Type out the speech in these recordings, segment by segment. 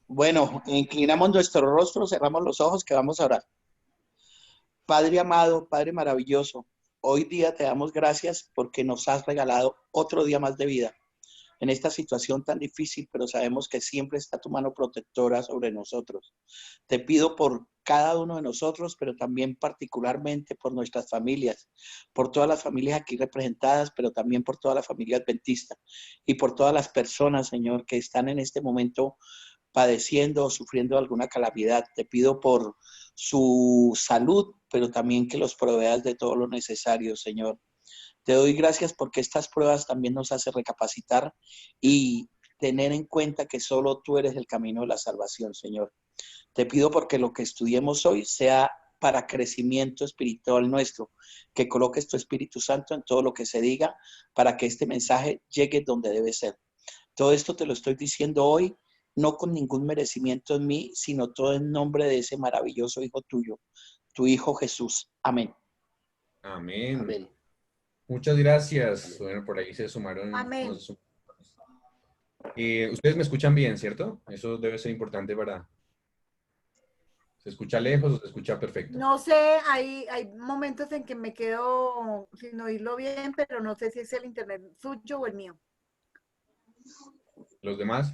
Bueno, inclinamos nuestro rostro, cerramos los ojos que vamos a orar. Padre amado, Padre maravilloso, hoy día te damos gracias porque nos has regalado otro día más de vida en esta situación tan difícil, pero sabemos que siempre está tu mano protectora sobre nosotros. Te pido por cada uno de nosotros, pero también particularmente por nuestras familias, por todas las familias aquí representadas, pero también por toda la familia adventista y por todas las personas, Señor, que están en este momento padeciendo o sufriendo alguna calamidad. Te pido por su salud, pero también que los proveas de todo lo necesario, Señor. Te doy gracias porque estas pruebas también nos hacen recapacitar y tener en cuenta que solo tú eres el camino de la salvación, Señor. Te pido porque lo que estudiemos hoy sea para crecimiento espiritual nuestro, que coloques tu Espíritu Santo en todo lo que se diga para que este mensaje llegue donde debe ser. Todo esto te lo estoy diciendo hoy, no con ningún merecimiento en mí, sino todo en nombre de ese maravilloso Hijo tuyo, tu Hijo Jesús. Amén. Amén. Amén. Muchas gracias. Amén. Bueno, por ahí se sumaron Amén. unos. Ustedes me escuchan bien, ¿cierto? Eso debe ser importante para... ¿Se escucha lejos o se escucha perfecto? No sé, hay momentos en que me quedo sin oírlo bien, pero no sé si es el internet suyo o el mío. ¿Los demás?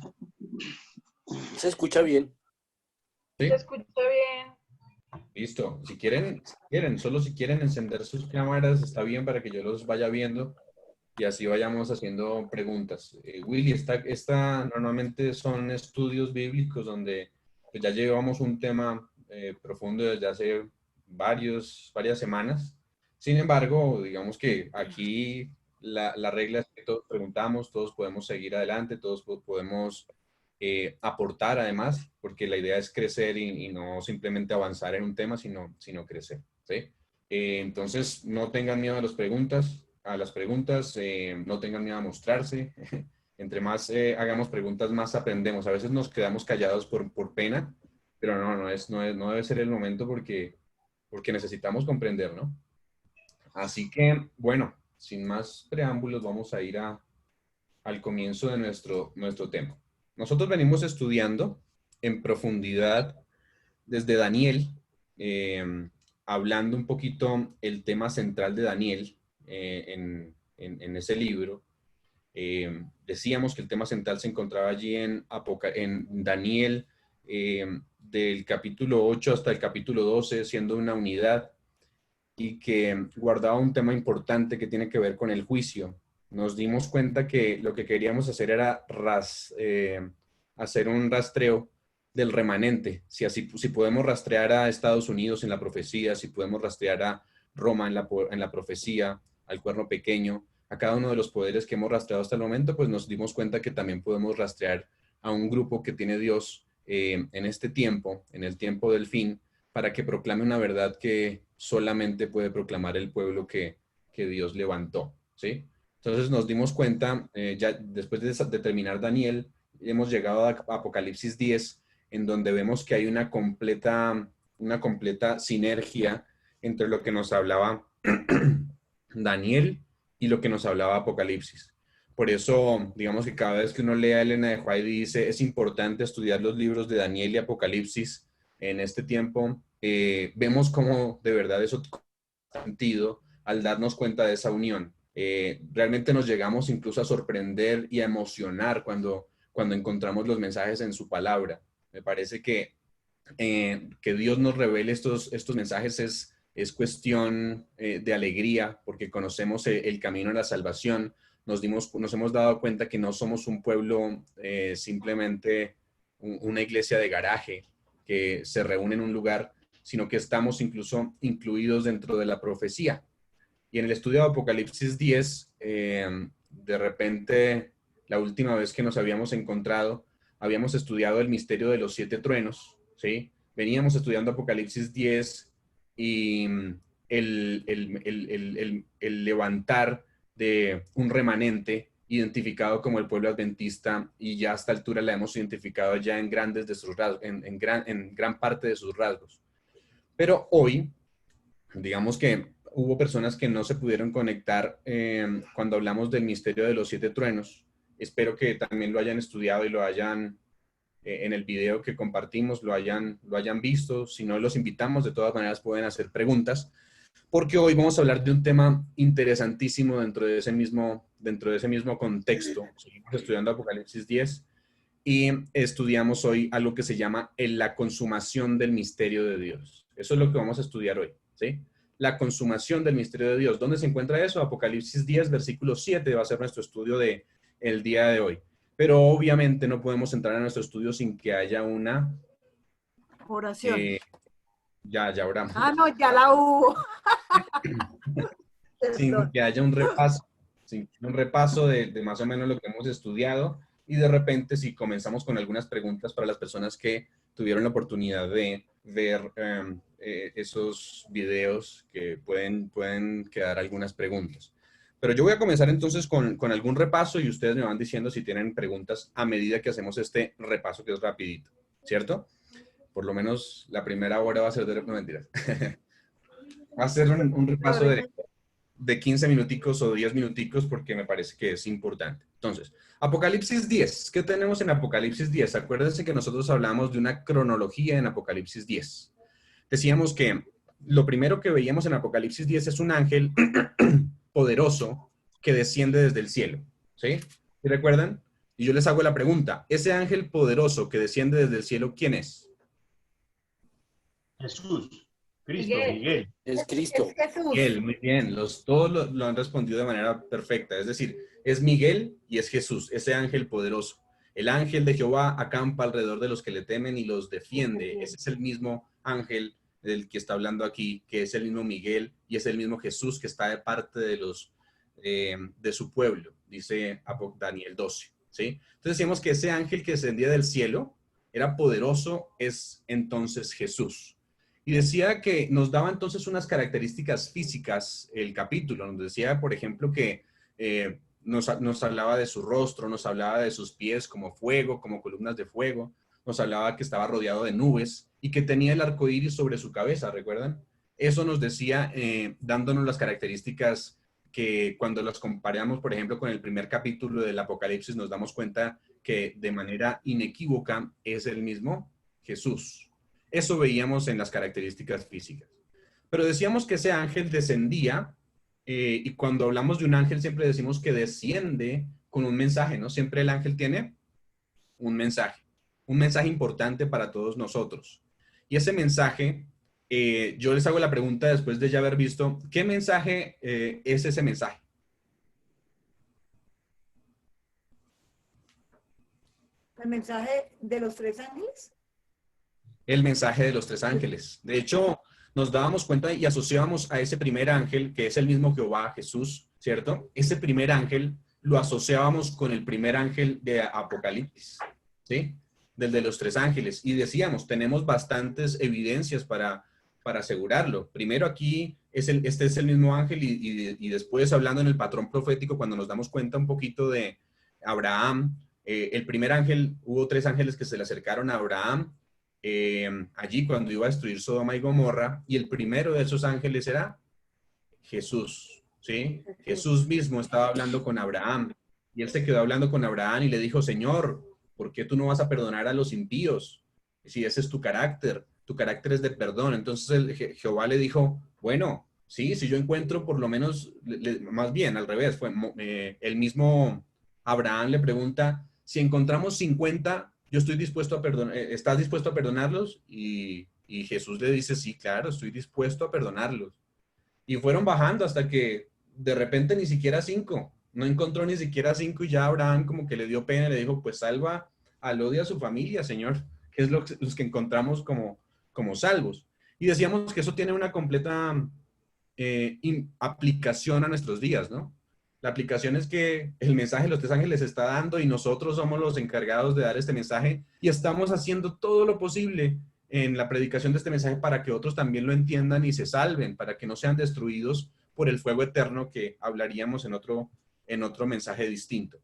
Se escucha bien. ¿Sí? Se escucha bien. Listo. Si quieren, solo si quieren encender sus cámaras, está bien para que yo los vaya viendo y así vayamos haciendo preguntas. Willy, esta normalmente son estudios bíblicos donde pues, ya llevamos un tema profundo desde hace varias semanas. Sin embargo, digamos que aquí la regla es que todos preguntamos, todos podemos seguir adelante, todos podemos aportar además, porque la idea es crecer y no simplemente avanzar en un tema, sino crecer. ¿Sí? Entonces, no tengan miedo a las preguntas, no tengan miedo a mostrarse. Entre más hagamos preguntas, más aprendemos. A veces nos quedamos callados por pena, pero no debe ser el momento porque necesitamos comprender, ¿no? Así que, bueno, sin más preámbulos, vamos a ir al comienzo de nuestro tema. Nosotros venimos estudiando en profundidad desde Daniel, eh, hablando un poquito el tema central de Daniel en ese libro. Decíamos que el tema central se encontraba allí en Daniel, del capítulo 8 hasta el capítulo 12, siendo una unidad y que guardaba un tema importante que tiene que ver con el juicio. Nos dimos cuenta que lo que queríamos hacer era hacer un rastreo del remanente. Si podemos rastrear a Estados Unidos en la profecía, si podemos rastrear a Roma en la profecía, al cuerno pequeño, a cada uno de los poderes que hemos rastreado hasta el momento, pues nos dimos cuenta que también podemos rastrear a un grupo que tiene Dios en este tiempo, en el tiempo del fin, para que proclame una verdad que solamente puede proclamar el pueblo que Dios levantó, ¿sí? Entonces nos dimos cuenta, ya después de terminar Daniel, hemos llegado a Apocalipsis 10, en donde vemos que hay una completa sinergia entre lo que nos hablaba Daniel y lo que nos hablaba Apocalipsis. Por eso, digamos que cada vez que uno lee a Elena de White dice, es importante estudiar los libros de Daniel y Apocalipsis en este tiempo, vemos cómo de verdad eso tiene sentido al darnos cuenta de esa unión. Realmente nos llegamos incluso a sorprender y a emocionar cuando encontramos los mensajes en su palabra. Me parece que Dios nos revele estos mensajes es cuestión de alegría porque conocemos el camino a la salvación. Nos hemos dado cuenta que no somos un pueblo simplemente una iglesia de garaje que se reúne en un lugar, sino que estamos incluso incluidos dentro de la profecía. Y en el estudio de Apocalipsis 10, de repente, la última vez que nos habíamos encontrado, habíamos estudiado el misterio de los 7 truenos, ¿sí? Veníamos estudiando Apocalipsis 10 y el levantar de un remanente identificado como el pueblo adventista y ya a esta altura la hemos identificado ya en grandes de sus rasgos, en gran parte de sus rasgos. Pero hoy, digamos que hubo personas que no se pudieron conectar cuando hablamos del misterio de los 7 truenos. Espero que también lo hayan estudiado y lo hayan en el video que compartimos lo hayan visto. Si no, los invitamos. De todas maneras, pueden hacer preguntas, porque hoy vamos a hablar de un tema interesantísimo dentro de ese mismo contexto. Seguimos estudiando Apocalipsis 10 y estudiamos hoy algo que se llama la consumación del misterio de Dios. Eso es lo que vamos a estudiar hoy, ¿sí? La consumación del misterio de Dios. ¿Dónde se encuentra eso? Apocalipsis 10, versículo 7 va a ser nuestro estudio el día de hoy. Pero obviamente no podemos entrar a nuestro estudio sin que haya una... Oración. Ya oramos. Ah, no, ya la hubo. Sin que haya un repaso de más o menos lo que hemos estudiado, y de repente si comenzamos con algunas preguntas para las personas que tuvieron la oportunidad de ver esos videos, que pueden quedar algunas preguntas. Pero yo voy a comenzar entonces con algún repaso y ustedes me van diciendo si tienen preguntas a medida que hacemos este repaso, que es rapidito, ¿cierto? Por lo menos la primera hora va a ser no, mentiras. Va a ser un repaso de 15 minuticos o 10 minuticos, porque me parece que es importante. Entonces, Apocalipsis 10. ¿Qué tenemos en Apocalipsis 10? Acuérdense que nosotros hablamos de una cronología en Apocalipsis 10. Decíamos que lo primero que veíamos en Apocalipsis 10 es un ángel poderoso que desciende desde el cielo, ¿sí? ¿Y recuerdan? Y yo les hago la pregunta, ese ángel poderoso que desciende desde el cielo, ¿quién es? Jesús, Cristo, Miguel. Es Cristo. Es Jesús. Miguel, muy bien. Todos lo han respondido de manera perfecta. Es decir, es Miguel y es Jesús, ese ángel poderoso. El ángel de Jehová acampa alrededor de los que le temen y los defiende. Ese es el mismo ángel del que está hablando aquí, que es el mismo Miguel, y es el mismo Jesús que está de parte de su pueblo, dice Daniel 12, ¿sí? Entonces decimos que ese ángel que descendía del cielo era poderoso, es entonces Jesús. Y decía que nos daba entonces unas características físicas el capítulo. Nos decía, por ejemplo, que nos hablaba de su rostro, nos hablaba de sus pies como fuego, como columnas de fuego. Nos hablaba que estaba rodeado de nubes y que tenía el arco iris sobre su cabeza, ¿recuerdan? Eso nos decía, dándonos las características que cuando las comparamos, por ejemplo, con el primer capítulo del Apocalipsis, nos damos cuenta que de manera inequívoca es el mismo Jesús. Eso veíamos en las características físicas. Pero decíamos que ese ángel descendía, y cuando hablamos de un ángel siempre decimos que desciende con un mensaje, ¿no? Siempre el ángel tiene un mensaje importante para todos nosotros. Y ese mensaje, yo les hago la pregunta después de ya haber visto, ¿qué mensaje es ese mensaje? ¿El mensaje de los tres ángeles? El mensaje de los tres ángeles. De hecho, nos dábamos cuenta y asociábamos a ese primer ángel, que es el mismo Jehová, Jesús, ¿cierto? Ese primer ángel lo asociábamos con el primer ángel de Apocalipsis, ¿sí? Del de los tres ángeles. Y decíamos, tenemos bastantes evidencias para asegurarlo. Primero aquí, este es el mismo ángel y después hablando en el patrón profético, cuando nos damos cuenta un poquito de Abraham, el primer ángel, hubo tres ángeles que se le acercaron a Abraham, allí cuando iba a destruir Sodoma y Gomorra, y el primero de esos ángeles era Jesús, ¿sí? Jesús mismo estaba hablando con Abraham, y él se quedó hablando con Abraham y le dijo, Señor, ¿por qué tú no vas a perdonar a los impíos? Si ese es tu carácter es de perdón. Entonces Jehová le dijo, bueno, sí, si yo encuentro por lo menos, más bien al revés, el mismo Abraham le pregunta, si encontramos 50, yo estoy dispuesto a perdonar, ¿estás dispuesto a perdonarlos? Y Jesús le dice, sí, claro, estoy dispuesto a perdonarlos. Y fueron bajando hasta que de repente ni siquiera 5, no encontró ni siquiera 5 y ya Abraham como que le dio pena y le dijo, pues salva a Lot y a su familia, Señor, que es los que encontramos como salvos. Y decíamos que eso tiene una completa aplicación a nuestros días, ¿no? La aplicación es que el mensaje de los tres ángeles está dando y nosotros somos los encargados de dar este mensaje y estamos haciendo todo lo posible en la predicación de este mensaje para que otros también lo entiendan y se salven, para que no sean destruidos por el fuego eterno, que hablaríamos en otro mensaje distinto.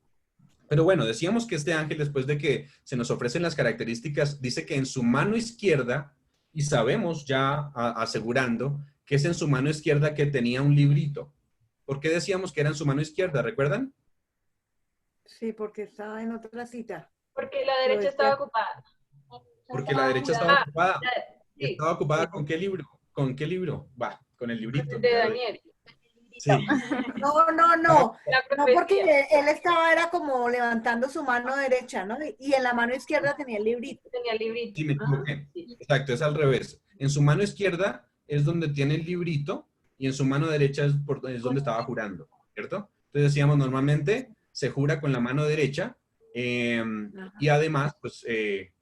Pero bueno, decíamos que este ángel, después de que se nos ofrecen las características, dice que en su mano izquierda, y sabemos ya asegurando que es en su mano izquierda que tenía un librito. ¿Por qué decíamos que era en su mano izquierda? ¿Recuerdan? Sí, porque estaba en otra cita. Porque la derecha estaba ocupada. Porque la derecha estaba ocupada. Sí, ¿Estaba ocupada con qué libro? ¿Con qué libro? Va, con el librito. de Daniel. Sí. No, La no, porque profecía. él estaba, era como levantando su mano derecha, ¿no? Y en la mano izquierda tenía el librito. Tenía el librito. Sí, me Ajá, equivoqué. sí. Exacto, es al revés. En su mano izquierda es donde tiene el librito y en su mano derecha es donde estaba jurando, ¿cierto? Entonces decíamos, normalmente se jura con la mano derecha y además, pues,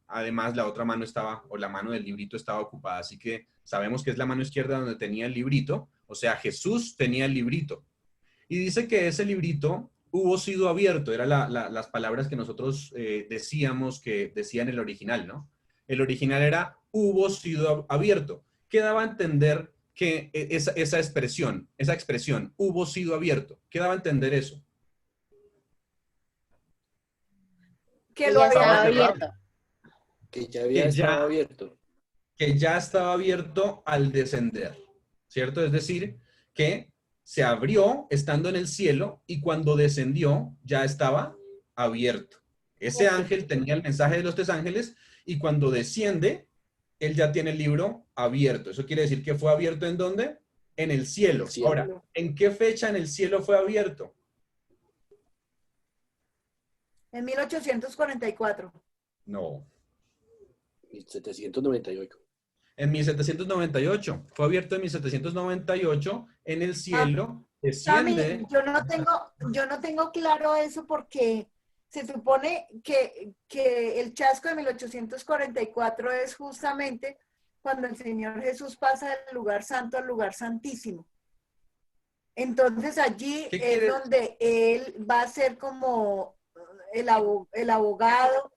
además la otra mano estaba, o la mano del librito estaba ocupada. Así que sabemos que es la mano izquierda donde tenía el librito, o sea, Jesús tenía el librito. Y dice que ese librito hubo sido abierto, eran las palabras que nosotros decíamos que decía en el original, ¿no? El original era hubo sido abierto, que daba a entender que esa expresión, hubo sido abierto, ¿qué daba a entender eso? Que lo Estaba había cerrado. abierto. Que ya había estado abierto. Que ya estaba abierto al descender, ¿cierto? Es decir, que se abrió estando en el cielo y cuando descendió ya estaba abierto. Ese ángel tenía el mensaje de los tres ángeles y cuando desciende, él ya tiene el libro abierto. Eso quiere decir que fue abierto ¿en dónde? En el cielo. Ahora, ¿en qué fecha en el cielo fue abierto? En 1844. No. 1798. En 1798. Fue abierto en 1798 en el cielo. Desciende. Sammy, yo no tengo claro eso porque se supone que el chasco de 1844 es justamente cuando el Señor Jesús pasa del lugar santo al lugar santísimo. Entonces allí es donde él va a ser como el abogado.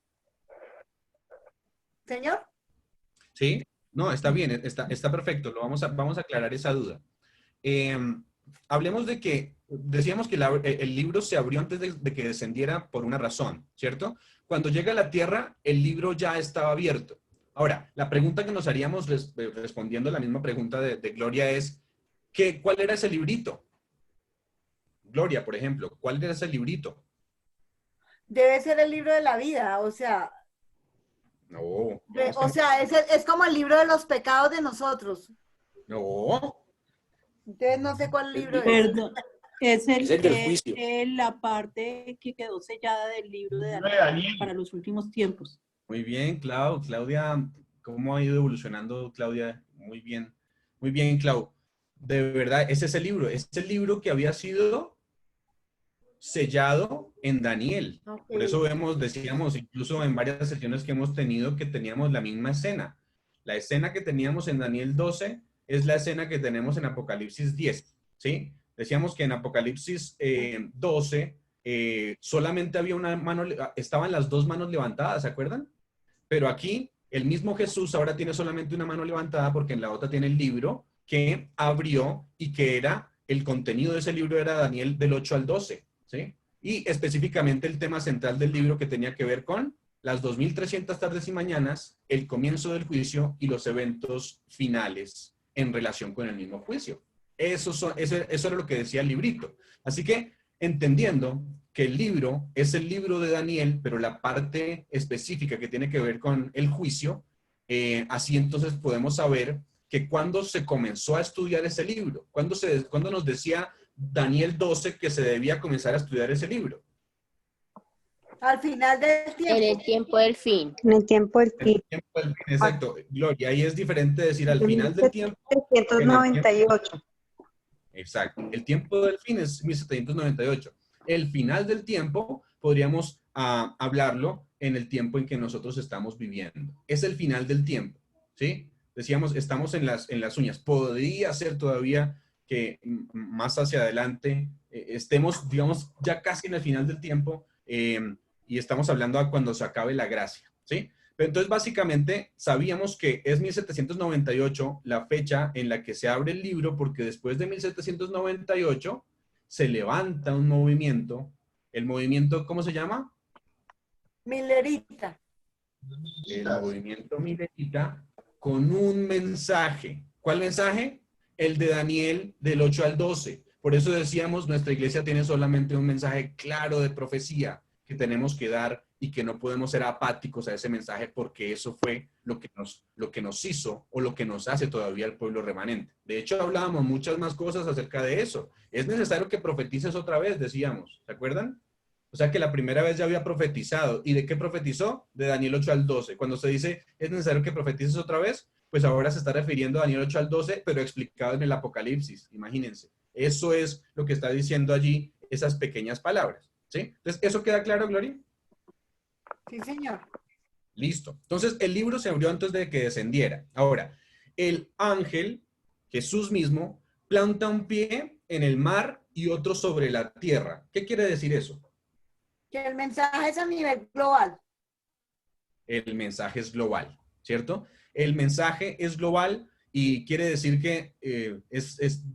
¿Señor? Sí, no, está bien, está perfecto. Vamos a aclarar esa duda. Hablemos de que decíamos que el libro se abrió antes de que descendiera por una razón, ¿cierto? Cuando llega a la tierra, el libro ya estaba abierto. Ahora, la pregunta que nos haríamos respondiendo la misma pregunta de Gloria es, ¿cuál era ese librito? Gloria, por ejemplo, ¿cuál era ese librito? Debe ser el libro de la vida, o sea... No. O sea, es como el libro de los pecados de nosotros. No. Entonces no sé cuál libro es. Perdón. Es el del juicio. La parte que quedó sellada del libro de Daniel para los últimos tiempos. Muy bien, Claudia, ¿cómo ha ido evolucionando, Claudia? Muy bien, Clau. De verdad, ese es el libro que había sido sellado en Daniel. Okay. Por eso decíamos, incluso en varias sesiones que hemos tenido, que teníamos la misma escena. La escena que teníamos en Daniel 12 es la escena que tenemos en Apocalipsis 10, ¿sí? Decíamos que en Apocalipsis 12 solamente había una mano, estaban las dos manos levantadas, ¿se acuerdan? Pero aquí el mismo Jesús ahora tiene solamente una mano levantada porque en la otra tiene el libro que abrió y que era, el contenido de ese libro era Daniel del 8 al 12, ¿sí? Y específicamente el tema central del libro que tenía que ver con las 2300 tardes y mañanas, el comienzo del juicio y los eventos finales en relación con el mismo juicio. Eso era lo que decía el librito. Así que, entendiendo que el libro es el libro de Daniel, pero la parte específica que tiene que ver con el juicio, así entonces podemos saber que cuando se comenzó a estudiar ese libro, cuando nos decía Daniel 12 que se debía comenzar a estudiar ese libro. Al final del tiempo. En el tiempo del fin. En el tiempo del fin. Exacto, Gloria, ahí es diferente decir al final del tiempo. 1798. Exacto, el tiempo del fin es 1798. El final del tiempo podríamos hablarlo en el tiempo en que nosotros estamos viviendo. Es el final del tiempo, ¿sí? Decíamos, estamos en las uñas. Podría ser todavía que más hacia adelante estemos, digamos, ya casi en el final del tiempo y estamos hablando a cuando se acabe la gracia, ¿sí? Pero entonces, básicamente, sabíamos que es 1798 la fecha en la que se abre el libro, porque después de 1798 se levanta un movimiento. ¿El movimiento cómo se llama? Millerita. El movimiento Millerita con un mensaje. ¿Cuál mensaje? El de Daniel del 8 al 12. Por eso decíamos, nuestra iglesia tiene solamente un mensaje claro de profecía que tenemos que dar y que no podemos ser apáticos a ese mensaje porque eso fue lo que nos hizo o lo que nos hace todavía el pueblo remanente. De hecho, hablábamos muchas más cosas acerca de eso. Es necesario que profetices otra vez, decíamos. ¿Se acuerdan? O sea que la primera vez ya había profetizado. ¿Y de qué profetizó? De Daniel 8 al 12. Cuando se dice, es necesario que profetices otra vez, pues ahora se está refiriendo a Daniel 8 al 12, pero explicado en el Apocalipsis. Imagínense. Eso es lo que está diciendo allí esas pequeñas palabras. ¿Sí? Entonces, ¿eso queda claro, Gloria? Sí, señor. Listo. Entonces, el libro se abrió antes de que descendiera. Ahora, el ángel, Jesús mismo, planta un pie en el mar y otro sobre la tierra. ¿Qué quiere decir eso? Que el mensaje es a nivel global. El mensaje es global, ¿cierto? El mensaje es global y quiere decir que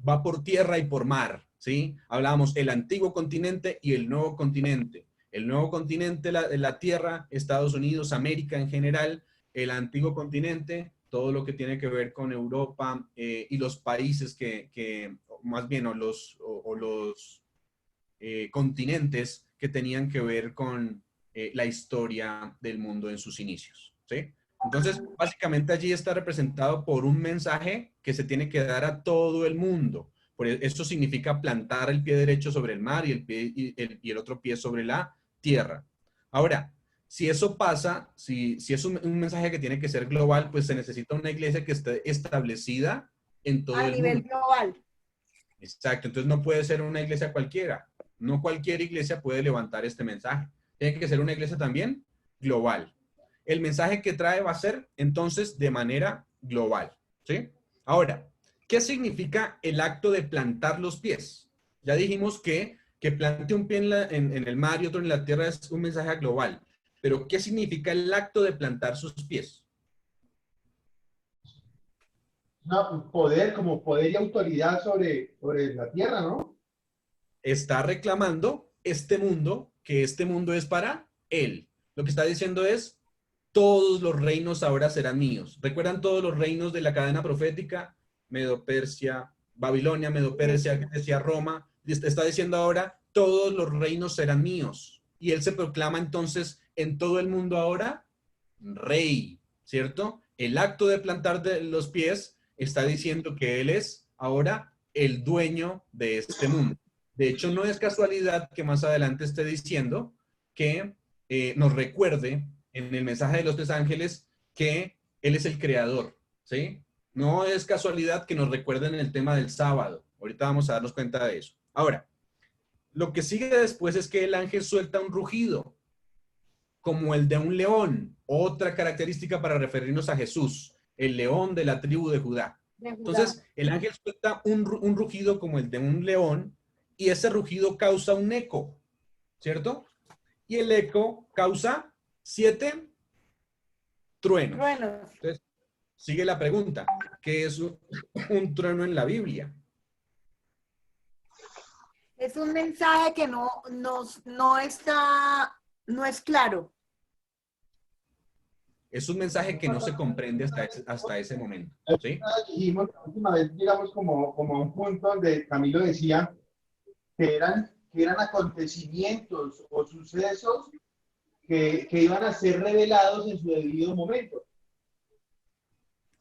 va por tierra y por mar, ¿sí? Hablábamos el antiguo continente y el nuevo continente. El nuevo continente, la tierra, Estados Unidos, América en general, el antiguo continente, todo lo que tiene que ver con Europa y los países más bien, o los continentes que tenían que ver con la historia del mundo en sus inicios, ¿sí? Entonces, básicamente allí está representado por un mensaje que se tiene que dar a todo el mundo. Eso significa plantar el pie derecho sobre el mar y el otro pie sobre la tierra. Ahora, si eso pasa, si es un mensaje que tiene que ser global, pues se necesita una iglesia que esté establecida en todo el mundo. A nivel global. Exacto, entonces no puede ser una iglesia cualquiera. No cualquier iglesia puede levantar este mensaje. Tiene que ser una iglesia también global. El mensaje que trae va a ser entonces de manera global, ¿sí? Ahora, ¿qué significa el acto de plantar los pies? Ya dijimos que plante un pie en el mar y otro en la tierra es un mensaje global. Pero, ¿qué significa el acto de plantar sus pies? No, poder, como poder y autoridad sobre la tierra, ¿no? Está reclamando este mundo, que este mundo es para él. Lo que está diciendo es, todos los reinos ahora serán míos. ¿Recuerdan todos los reinos de la cadena profética? Medo-Persia, Babilonia, Medo-Persia, Grecia, Roma. Está diciendo ahora, todos los reinos serán míos. Y él se proclama entonces en todo el mundo ahora rey, ¿cierto? El acto de plantar los pies está diciendo que él es ahora el dueño de este mundo. De hecho, no es casualidad que más adelante esté diciendo que nos recuerde en el mensaje de los tres ángeles que él es el creador, ¿sí? No es casualidad que nos recuerden el tema del sábado. Ahorita vamos a darnos cuenta de eso. Ahora, lo que sigue después es que el ángel suelta un rugido, como el de un león, otra característica para referirnos a Jesús, el león de la tribu de Judá. Entonces, el ángel suelta un rugido como el de un león y ese rugido causa un eco, ¿cierto? Y el eco causa 7 truenos. Entonces, sigue la pregunta, ¿qué es un trueno en la Biblia? Es un mensaje que no es claro. Es un mensaje que no se comprende hasta ese momento, ¿sí? Dijimos la última vez, digamos, como un punto donde Camilo decía que eran acontecimientos o sucesos que iban a ser revelados en su debido momento.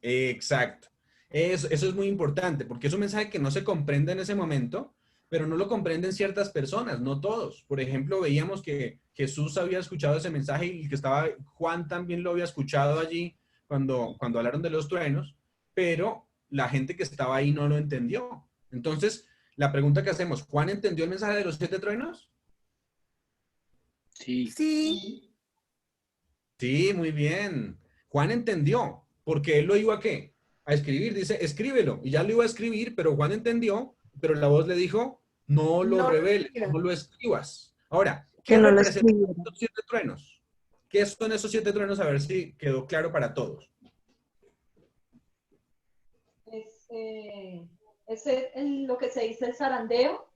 Exacto. Eso es muy importante, porque es un mensaje que no se comprende en ese momento, pero no lo comprenden ciertas personas, no todos. Por ejemplo, veíamos que Jesús había escuchado ese mensaje y que Juan también lo había escuchado allí cuando hablaron de los truenos, pero la gente que estaba ahí no lo entendió. Entonces, la pregunta que hacemos, ¿Juan entendió el mensaje de los 7 truenos? Sí. Sí. Sí, muy bien. Juan entendió, porque él lo iba a ¿qué? A escribir, dice, escríbelo. Y ya lo iba a escribir, pero Juan entendió, pero la voz le dijo, no lo reveles, no lo escribas. Ahora, ¿qué representan estos 7 truenos? ¿Qué son esos 7 truenos? A ver si quedó claro para todos. ¿Es lo que se dice el zarandeo?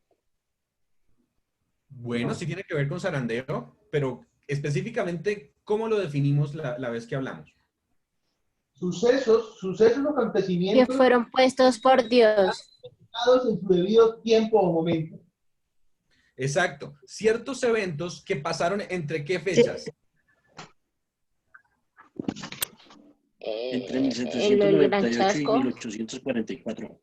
Bueno, sí tiene que ver con zarandeo, pero específicamente, ¿cómo lo definimos la vez que hablamos? Sucesos o acontecimientos que fueron puestos por Dios en su debido tiempo o momento. Exacto. Ciertos eventos que pasaron entre qué fechas? Entre el gran 1798 y chasco. 1844.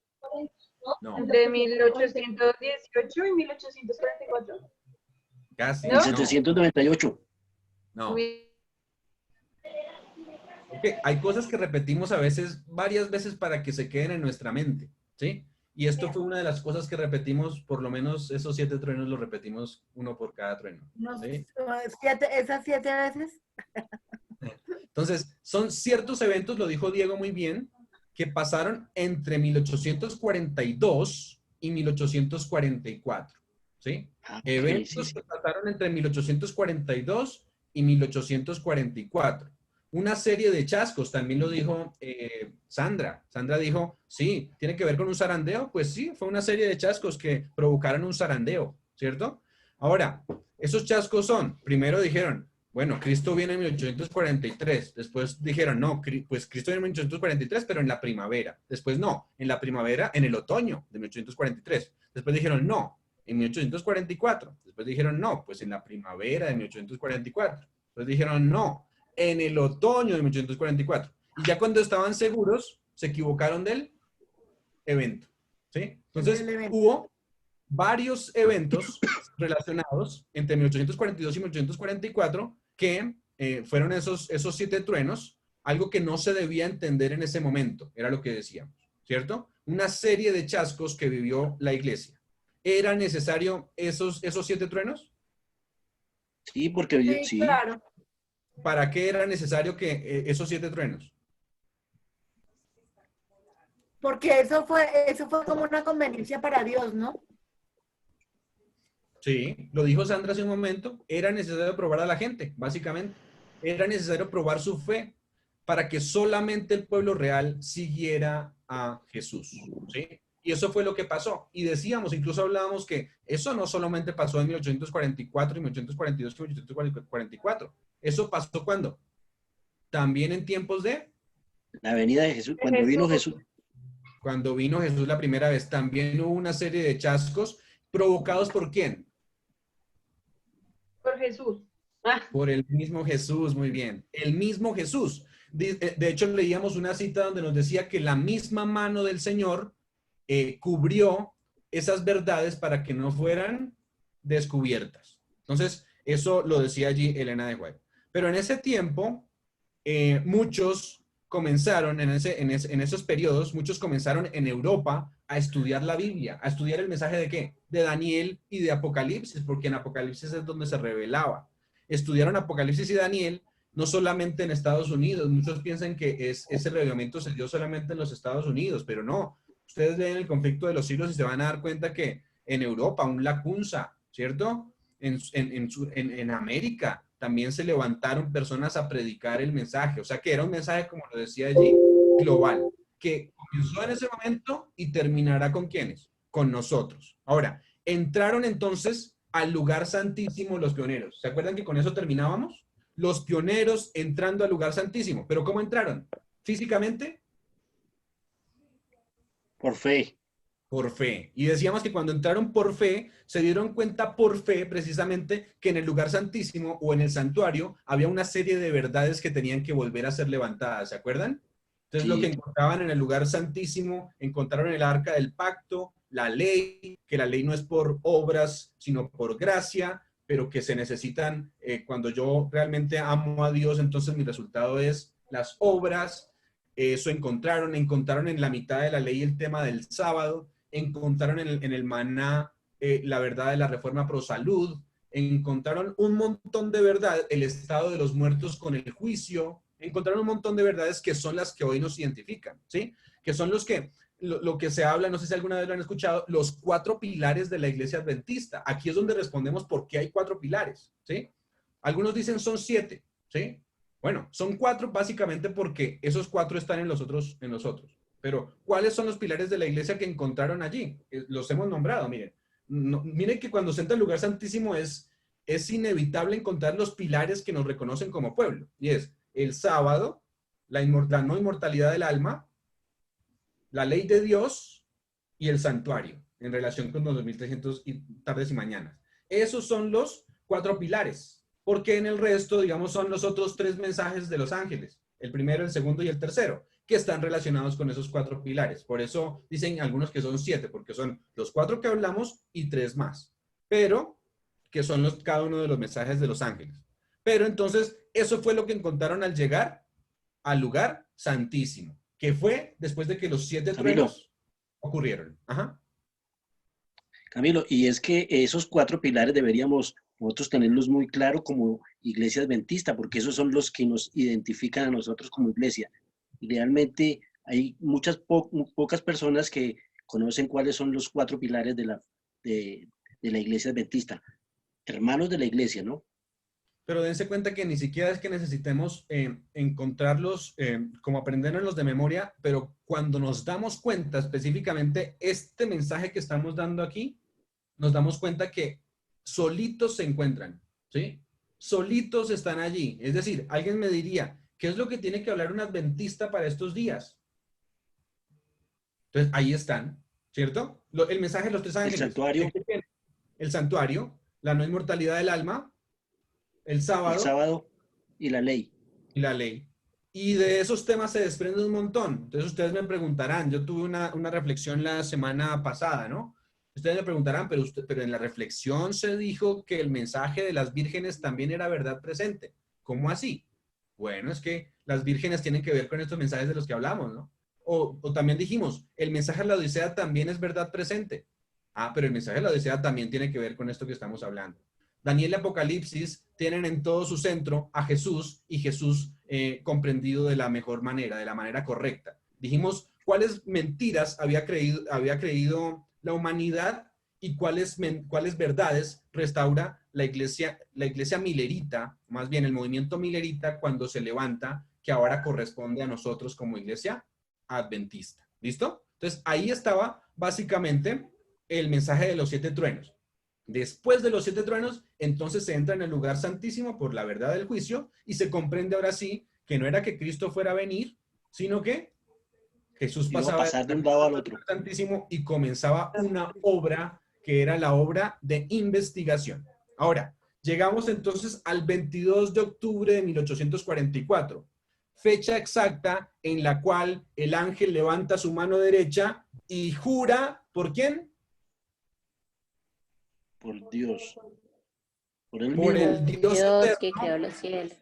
No, Entre 1818 y 1844. casi, ¿No? no. 1798. No. Ok, hay cosas que repetimos a veces, varias veces para que se queden en nuestra mente, ¿sí? Y esto fue una de las cosas que repetimos, por lo menos esos 7 truenos los repetimos uno por cada trueno, ¿sí? ¿Esas 7 veces? Entonces, son ciertos eventos, lo dijo Diego muy bien, que pasaron entre 1842 y 1844, ¿sí? Okay, Eventos sí. que pasaron entre 1842 y 1844. Una serie de chascos, también lo dijo Sandra. Sandra dijo, sí, ¿tiene que ver con un zarandeo? Pues sí, fue una serie de chascos que provocaron un zarandeo, ¿cierto? Ahora, esos chascos son, primero dijeron, bueno, Cristo viene en 1843. Después dijeron, no, pues Cristo viene en 1843, pero en la primavera. Después no, en la primavera, en el otoño de 1843. Después dijeron, no, en 1844. Después dijeron, no, pues en la primavera de 1844. Después dijeron, no, en el otoño de 1844. Y ya cuando estaban seguros, se equivocaron del evento, ¿sí? Entonces, hubo varios eventos relacionados entre 1842 y 1844 que fueron esos 7 truenos, algo que no se debía entender en ese momento, era lo que decíamos, ¿cierto? Una serie de chascos que vivió la iglesia. ¿Era necesario esos 7 truenos? Sí, porque Sí, claro. ¿Para qué era necesario que esos 7 truenos? Porque eso fue como una conveniencia para Dios, ¿no? Sí, lo dijo Sandra hace un momento, era necesario probar a la gente, básicamente. Era necesario probar su fe para que solamente el pueblo real siguiera a Jesús, ¿sí? Y eso fue lo que pasó. Y decíamos, incluso hablábamos que eso no solamente pasó en 1844 y 1842 y 1844. Eso pasó ¿cuándo? También en tiempos de... la venida de Jesús, cuando vino Jesús. Cuando vino Jesús la primera vez, también hubo una serie de chascos provocados ¿por quién? Por Jesús. Por el mismo Jesús, muy bien. El mismo Jesús. De hecho, leíamos una cita donde nos decía que la misma mano del Señor cubrió esas verdades para que no fueran descubiertas. Entonces, eso lo decía allí Elena de White. Pero en ese tiempo, muchos comenzaron, en esos periodos, muchos comenzaron en Europa a estudiar la Biblia, a estudiar el mensaje de ¿qué? De Daniel y de Apocalipsis, porque en Apocalipsis es donde se revelaba. Estudiaron Apocalipsis y Daniel, no solamente en Estados Unidos. Muchos piensan que ese revelamiento se dio solamente en los Estados Unidos, pero no. Ustedes ven el conflicto de los siglos y se van a dar cuenta que en Europa, un Lacunza, ¿cierto? En América también se levantaron personas a predicar el mensaje. O sea que era un mensaje, como lo decía allí, global, que comenzó en ese momento y terminará ¿con quiénes? Con nosotros. Ahora, entraron entonces al lugar santísimo los pioneros. ¿Se acuerdan que con eso terminábamos? Los pioneros entrando al lugar santísimo. ¿Pero cómo entraron? ¿Físicamente? Por fe. Por fe. Y decíamos que cuando entraron por fe, se dieron cuenta por fe precisamente que en el lugar santísimo o en el santuario había una serie de verdades que tenían que volver a ser levantadas. ¿Se acuerdan? Entonces lo que encontraban en el lugar santísimo, encontraron el arca del pacto, la ley, que la ley no es por obras, sino por gracia, pero que se necesitan, cuando yo realmente amo a Dios, entonces mi resultado es las obras. Eso encontraron en la mitad de la ley el tema del sábado, encontraron en el maná la verdad de la reforma pro salud, encontraron un montón de verdad, el estado de los muertos con el juicio, encontraron un montón de verdades que son las que hoy nos identifican, ¿sí? Que son lo que se habla, no sé si alguna vez lo han escuchado, los 4 pilares de la iglesia adventista. Aquí es donde respondemos por qué hay 4 pilares, ¿sí? Algunos dicen son 7, ¿sí? Bueno, son 4 básicamente porque esos 4 están en los otros. Pero, ¿cuáles son los pilares de la iglesia que encontraron allí? Los hemos nombrado, miren. Miren que cuando se entra al lugar santísimo es inevitable encontrar los pilares que nos reconocen como pueblo. Y es el sábado, la no inmortalidad del alma, la ley de Dios y el santuario, en relación con los 2300 tardes y mañanas. Esos son los 4 pilares, porque en el resto, digamos, son los otros 3 mensajes de los ángeles. el primero, el segundo y el tercero, que están relacionados con esos 4 pilares. Por eso dicen algunos que son 7, porque son los 4 que hablamos y 3 más, pero que son cada uno de los mensajes de los ángeles. Pero entonces, eso fue lo que encontraron al llegar al lugar santísimo, que fue después de que los 7 truenos ocurrieron. Ajá. Camilo, y es que esos 4 pilares deberíamos nosotros tenerlos muy claro como iglesia adventista, porque esos son los que nos identifican a nosotros como iglesia. Y realmente hay muchas pocas personas que conocen cuáles son los 4 pilares de la iglesia adventista. Hermanos de la iglesia, ¿no? Pero dense cuenta que ni siquiera es que necesitemos encontrarlos, como aprendernos de memoria, pero cuando nos damos cuenta específicamente este mensaje que estamos dando aquí, nos damos cuenta que solitos se encuentran, ¿sí? Solitos están allí. Es decir, alguien me diría, ¿qué es lo que tiene que hablar un adventista para estos días? Entonces, ahí están, ¿cierto? El mensaje de los 3 ángeles. El santuario, la no inmortalidad del alma, el sábado y la ley. Y la ley. Y de esos temas se desprende un montón. Entonces ustedes me preguntarán, yo tuve una reflexión la semana pasada, ¿no? Ustedes me preguntarán, pero en la reflexión se dijo que el mensaje de las vírgenes también era verdad presente. ¿Cómo así? Bueno, es que las vírgenes tienen que ver con estos mensajes de los que hablamos, ¿no? O también dijimos, el mensaje de la Odisea también es verdad presente. Ah, pero el mensaje de la Odisea también tiene que ver con esto que estamos hablando. Daniel y Apocalipsis tienen en todo su centro a Jesús y Jesús comprendido de la mejor manera, de la manera correcta. Dijimos cuáles mentiras había creído la humanidad y cuáles verdades restaura la iglesia milerita, más bien el movimiento milerita cuando se levanta, que ahora corresponde a nosotros como iglesia adventista. ¿Listo? Entonces ahí estaba básicamente el mensaje de los 7 truenos. Después de los 7 truenos, entonces se entra en el lugar santísimo por la verdad del juicio y se comprende ahora sí que no era que Cristo fuera a venir, sino que Jesús pasaba de un lado al otro santísimo y comenzaba una obra que era la obra de investigación. Ahora, llegamos entonces al 22 de octubre de 1844, fecha exacta en la cual el ángel levanta su mano derecha y jura, ¿por quién? Por Dios. Por el Dios eterno, que creó los cielos.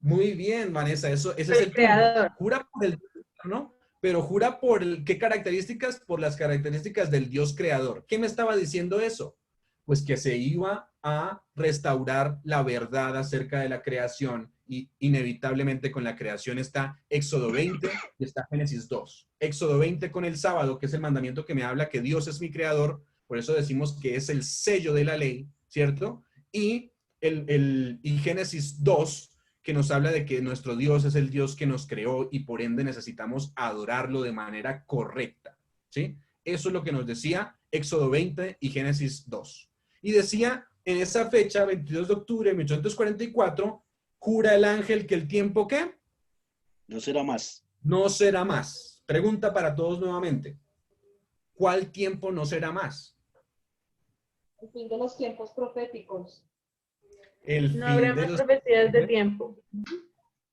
Muy bien, Vanessa, ese es el creador. Jura por el Dios eterno, pero jura por ¿qué características? Por las características del Dios creador. ¿Qué me estaba diciendo eso? Pues que se iba a restaurar la verdad acerca de la creación y inevitablemente con la creación está Éxodo 20 y está Génesis 2. Éxodo 20 con el sábado, que es el mandamiento que me habla que Dios es mi creador. Por eso decimos que es el sello de la ley, ¿cierto? Y Génesis 2, que nos habla de que nuestro Dios es el Dios que nos creó y por ende necesitamos adorarlo de manera correcta, ¿sí? Eso es lo que nos decía Éxodo 20 y Génesis 2. Y decía, en esa fecha, 22 de octubre de 1844, jura el ángel que el tiempo, ¿qué? No será más. No será más. Pregunta para todos nuevamente. ¿Cuál tiempo no será más? El fin de los tiempos proféticos. No habrá más profecías de tiempo.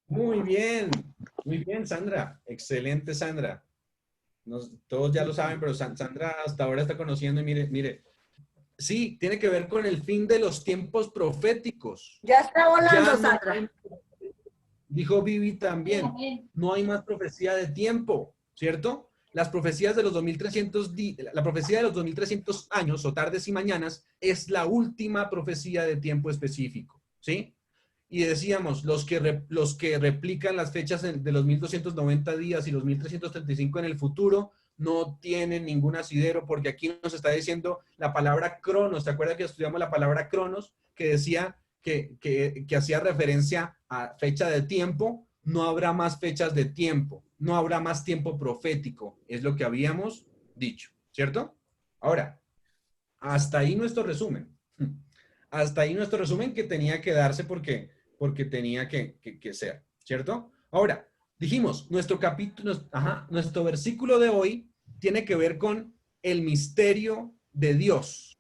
Muy bien, Sandra. Excelente, Sandra. Todos ya lo saben, pero Sandra hasta ahora está conociendo y mire. Sí, tiene que ver con el fin de los tiempos proféticos. Ya está volando, no Sandra. Dijo Vivi también. No hay más profecía de tiempo, ¿cierto? Las profecías de los 2300, la profecía de los 2300 años o tardes y mañanas es la última profecía de tiempo específico, ¿sí? Y decíamos, los que replican las fechas de los 1290 días y los 1335 en el futuro no tienen ningún asidero porque aquí nos está diciendo la palabra cronos. ¿Te acuerdas que estudiamos la palabra cronos? Que decía que hacía referencia a fecha de tiempo. No habrá más fechas de tiempo. No habrá más tiempo profético, es lo que habíamos dicho, ¿cierto? Ahora, hasta ahí nuestro resumen. Hasta ahí nuestro resumen que tenía que darse porque tenía que ser, ¿cierto? Ahora, dijimos, nuestro versículo de hoy tiene que ver con el misterio de Dios,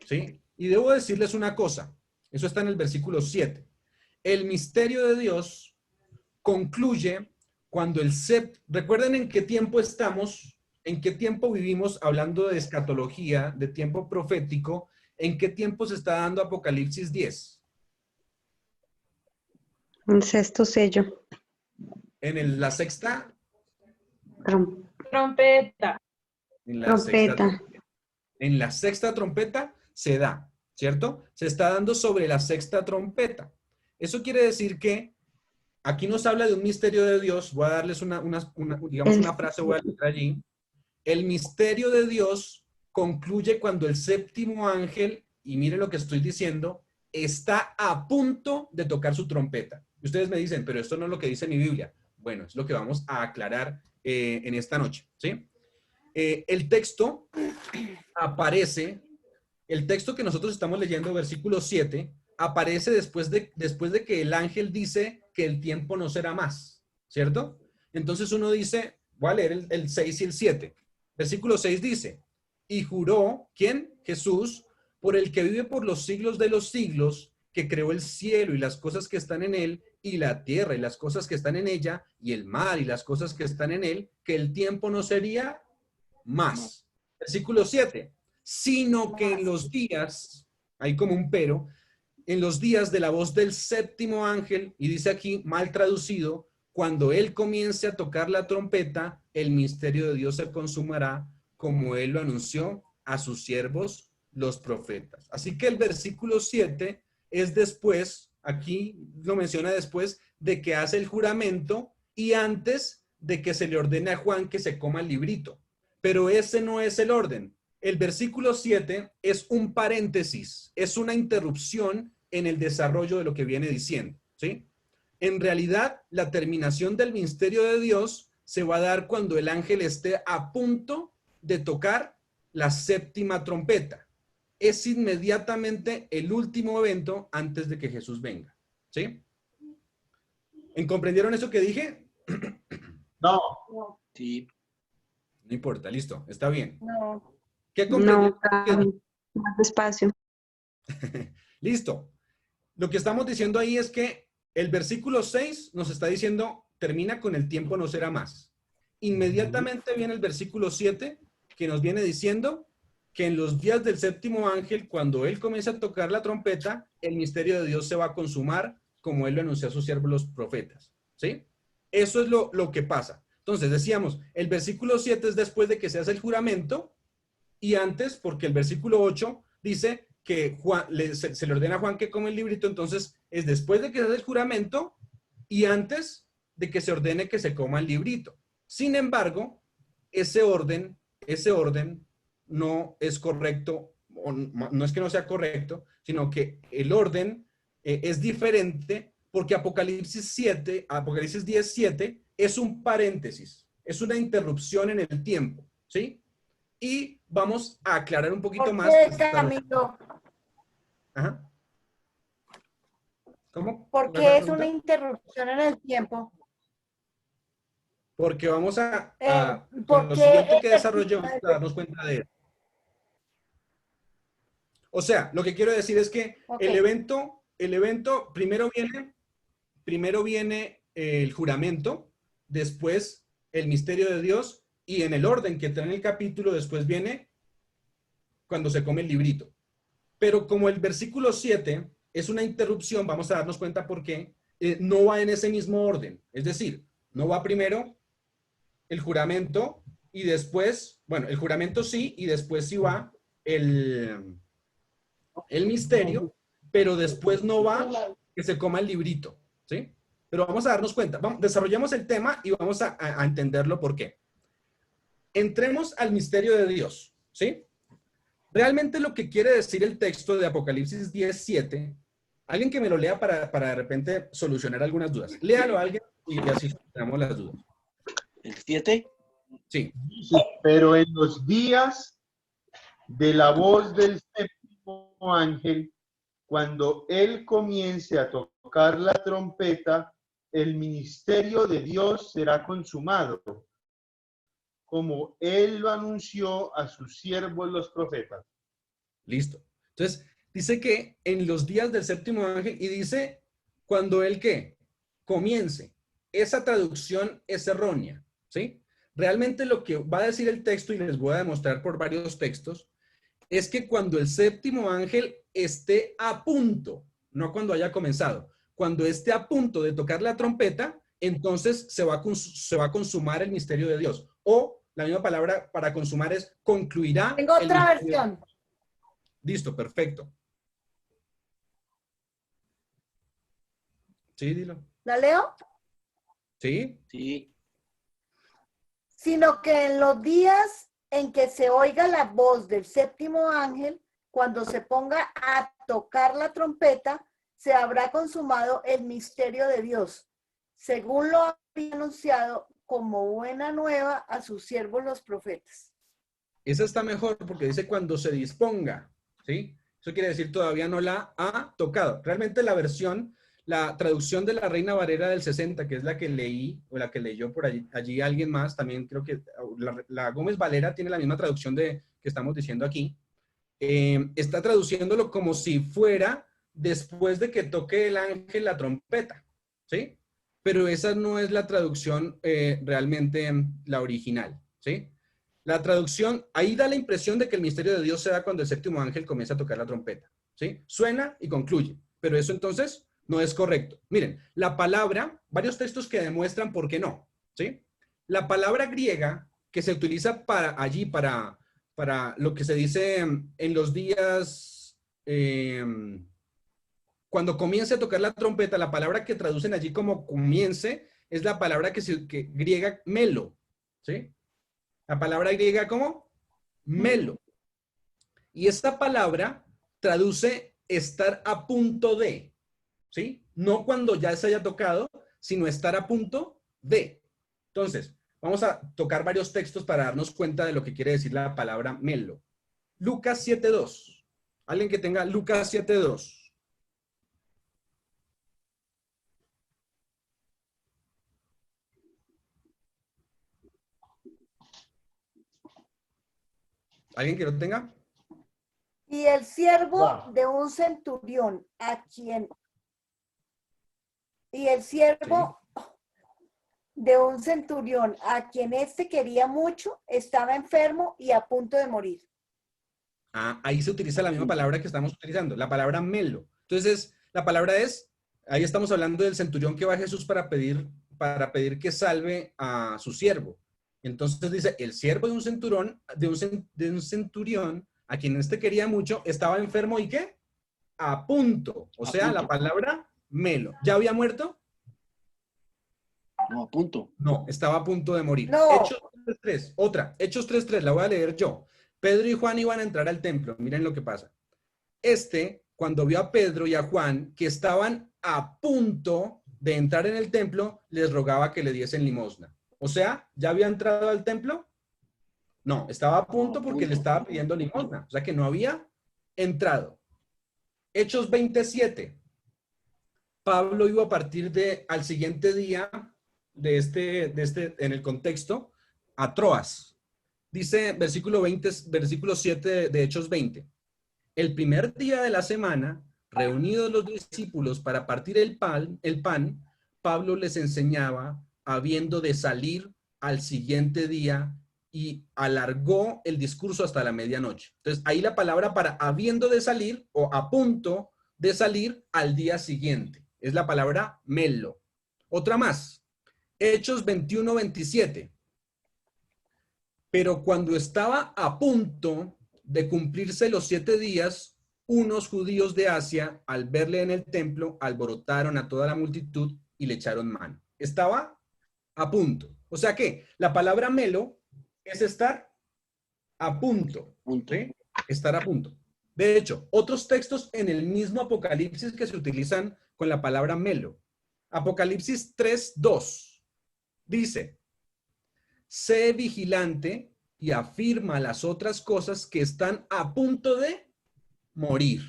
¿sí? Y debo decirles una cosa, eso está en el versículo 7. El misterio de Dios concluye cuando recuerden en qué tiempo estamos, en qué tiempo vivimos hablando de escatología, de tiempo profético, en qué tiempo se está dando Apocalipsis 10. Un sexto sello. En la sexta. Trompeta. Trompeta. En la sexta trompeta se da, ¿cierto? Se está dando sobre la sexta trompeta. Eso quiere decir que aquí nos habla de un misterio de Dios. Voy a darles una frase, voy a leer allí. El misterio de Dios concluye cuando el séptimo ángel, y miren lo que estoy diciendo, está a punto de tocar su trompeta. Y ustedes me dicen, pero esto no es lo que dice mi Biblia. Bueno, es lo que vamos a aclarar en esta noche, ¿sí? El texto aparece, el texto que nosotros estamos leyendo, versículo 7, aparece después de que el ángel dice que el tiempo no será más, ¿cierto? Entonces uno dice, voy a leer el 6 y el 7. Versículo 6 dice, y juró, ¿quién? Jesús, por el que vive por los siglos de los siglos, que creó el cielo y las cosas que están en él, y la tierra y las cosas que están en ella, y el mar y las cosas que están en él, que el tiempo no sería más. Versículo 7, sino que en los días, hay como un pero, en los días de la voz del séptimo ángel, y dice aquí, mal traducido, cuando él comience a tocar la trompeta, el misterio de Dios se consumará, como él lo anunció a sus siervos, los profetas. Así que el versículo 7 es después, aquí lo menciona después, de que hace el juramento y antes de que se le ordene a Juan que se coma el librito. Pero ese no es el orden. El versículo 7 es un paréntesis, es una interrupción en el desarrollo de lo que viene diciendo, ¿sí? En realidad, la terminación del misterio de Dios se va a dar cuando el ángel esté a punto de tocar la séptima trompeta. Es inmediatamente el último evento antes de que Jesús venga, ¿sí? ¿Comprendieron eso que dije? No. Sí. No importa, listo, está bien. No. ¿Qué comprendieron? No, más despacio. Listo. Lo que estamos diciendo ahí es que el versículo 6 nos está diciendo, termina con el tiempo no será más. Inmediatamente viene el versículo 7 que nos viene diciendo que en los días del séptimo ángel, cuando él comienza a tocar la trompeta, el misterio de Dios se va a consumar, como él lo anunció a sus siervos los profetas, ¿sí? Eso es lo que pasa. Entonces decíamos, el versículo 7 es después de que se hace el juramento y antes, porque el versículo 8 dice que se le ordena a Juan que come el librito, entonces es después de que se hace el juramento y antes de que se ordene que se coma el librito. Sin embargo, ese orden no es correcto, o no es que no sea correcto, sino que el orden es diferente porque Apocalipsis 10:7 es un paréntesis, es una interrupción en el tiempo, ¿sí? Y vamos a aclarar un poquito más. Camilo? Ajá. ¿Cómo? ¿Por qué es una interrupción en el tiempo? Porque vamos con lo siguiente que desarrollamos a darnos cuenta de eso. O sea, lo que quiero decir es que el evento primero viene el juramento, después el misterio de Dios, y en el orden que trae el capítulo, después viene cuando se come el librito. Pero como el versículo 7 es una interrupción, vamos a darnos cuenta por qué, no va en ese mismo orden. Es decir, no va primero el juramento y después, bueno, el juramento sí, y después sí va el misterio, pero después no va que se coma el librito, ¿sí? Pero vamos a darnos cuenta, desarrollemos el tema y vamos a entenderlo por qué. Entremos al misterio de Dios, ¿sí? Realmente lo que quiere decir el texto de Apocalipsis 10:7, alguien que me lo lea para de repente solucionar algunas dudas. Léalo a alguien y así solucionamos las dudas. ¿El 7? Sí. Pero en los días de la voz del séptimo ángel, cuando él comience a tocar la trompeta, el ministerio de Dios será consumado, como él lo anunció a sus siervos los profetas. Listo. Entonces, dice que en los días del séptimo ángel, y dice, cuando él, ¿qué? Comience. esa traducción es errónea, ¿sí? Realmente lo que va a decir el texto, y les voy a demostrar por varios textos, es que cuando el séptimo ángel esté a punto, no cuando haya comenzado, cuando esté a punto de tocar la trompeta, entonces se va a consumar el misterio de Dios. O la misma palabra para consumar es concluirá. Tengo otra versión. Listo, perfecto. Sí, dilo. ¿La leo? Sí. Sí. Sino que en los días en que se oiga la voz del séptimo ángel, cuando se ponga a tocar la trompeta, se habrá consumado el misterio de Dios, según lo había anunciado como buena nueva a sus siervos los profetas. Esa está mejor porque dice cuando se disponga, ¿sí? Eso quiere decir todavía no la ha tocado. Realmente la traducción de la Reina Valera del 60, que es la que leí, o la que leyó por allí alguien más, también creo que la Gómez Valera tiene la misma traducción que estamos diciendo aquí. Está traduciéndolo como si fuera después de que toque el ángel la trompeta, ¿sí? Pero esa no es la traducción realmente la original, ¿sí? La traducción, ahí da la impresión de que el misterio de Dios se da cuando el séptimo ángel comienza a tocar la trompeta, ¿sí? Suena y concluye, pero eso entonces no es correcto. Miren, la palabra, varios textos que demuestran por qué no, ¿sí? La palabra griega que se utiliza para lo que se dice en los días, cuando comience a tocar la trompeta, la palabra que traducen allí como comience es la palabra que griega melo, ¿sí? La palabra griega como melo. Y esta palabra traduce estar a punto de, ¿sí? No cuando ya se haya tocado, sino estar a punto de. Entonces, vamos a tocar varios textos para darnos cuenta de lo que quiere decir la palabra melo. Lucas 7:2. Alguien que tenga Lucas 7:2. ¿Alguien que lo tenga? Y el siervo de un centurión a quien... Y el siervo de un centurión a quien éste quería mucho, estaba enfermo y a punto de morir. Ah, ahí se utiliza la misma palabra que estamos utilizando, la palabra melo. Entonces, la palabra es, ahí estamos hablando del centurión que va a Jesús para pedir que salve a su siervo. Entonces dice, el siervo de un centurión, a quien éste quería mucho, estaba enfermo y ¿qué? A punto. O sea, la palabra melo. ¿Ya había muerto? No, a punto. No, estaba a punto de morir. No. Hechos 3:3. Otra, Hechos 3:3, la voy a leer yo. Pedro y Juan iban a entrar al templo. Miren lo que pasa. Cuando vio a Pedro y a Juan, que estaban a punto de entrar en el templo, les rogaba que le diesen limosna. O sea, ¿ya había entrado al templo? No, estaba a punto porque le estaba pidiendo limosna. O sea que no había entrado. Hechos 27. Pablo iba a partir al siguiente día en el contexto, a Troas. Dice versículo 7 de Hechos 20. El primer día de la semana, reunidos los discípulos para partir el pan, Pablo les enseñaba habiendo de salir al siguiente día y alargó el discurso hasta la medianoche. Entonces, ahí la palabra para habiendo de salir o a punto de salir al día siguiente. Es la palabra melo. Otra más. Hechos 21:27. Pero cuando estaba a punto de cumplirse los 7 días, unos judíos de Asia, al verle en el templo, alborotaron a toda la multitud y le echaron mano. Estaba a punto. O sea que la palabra melo es estar a punto. ¿Sí? Estar a punto. De hecho, otros textos en el mismo Apocalipsis que se utilizan con la palabra melo. Apocalipsis 3:2 dice, sé vigilante y afirma las otras cosas que están a punto de morir,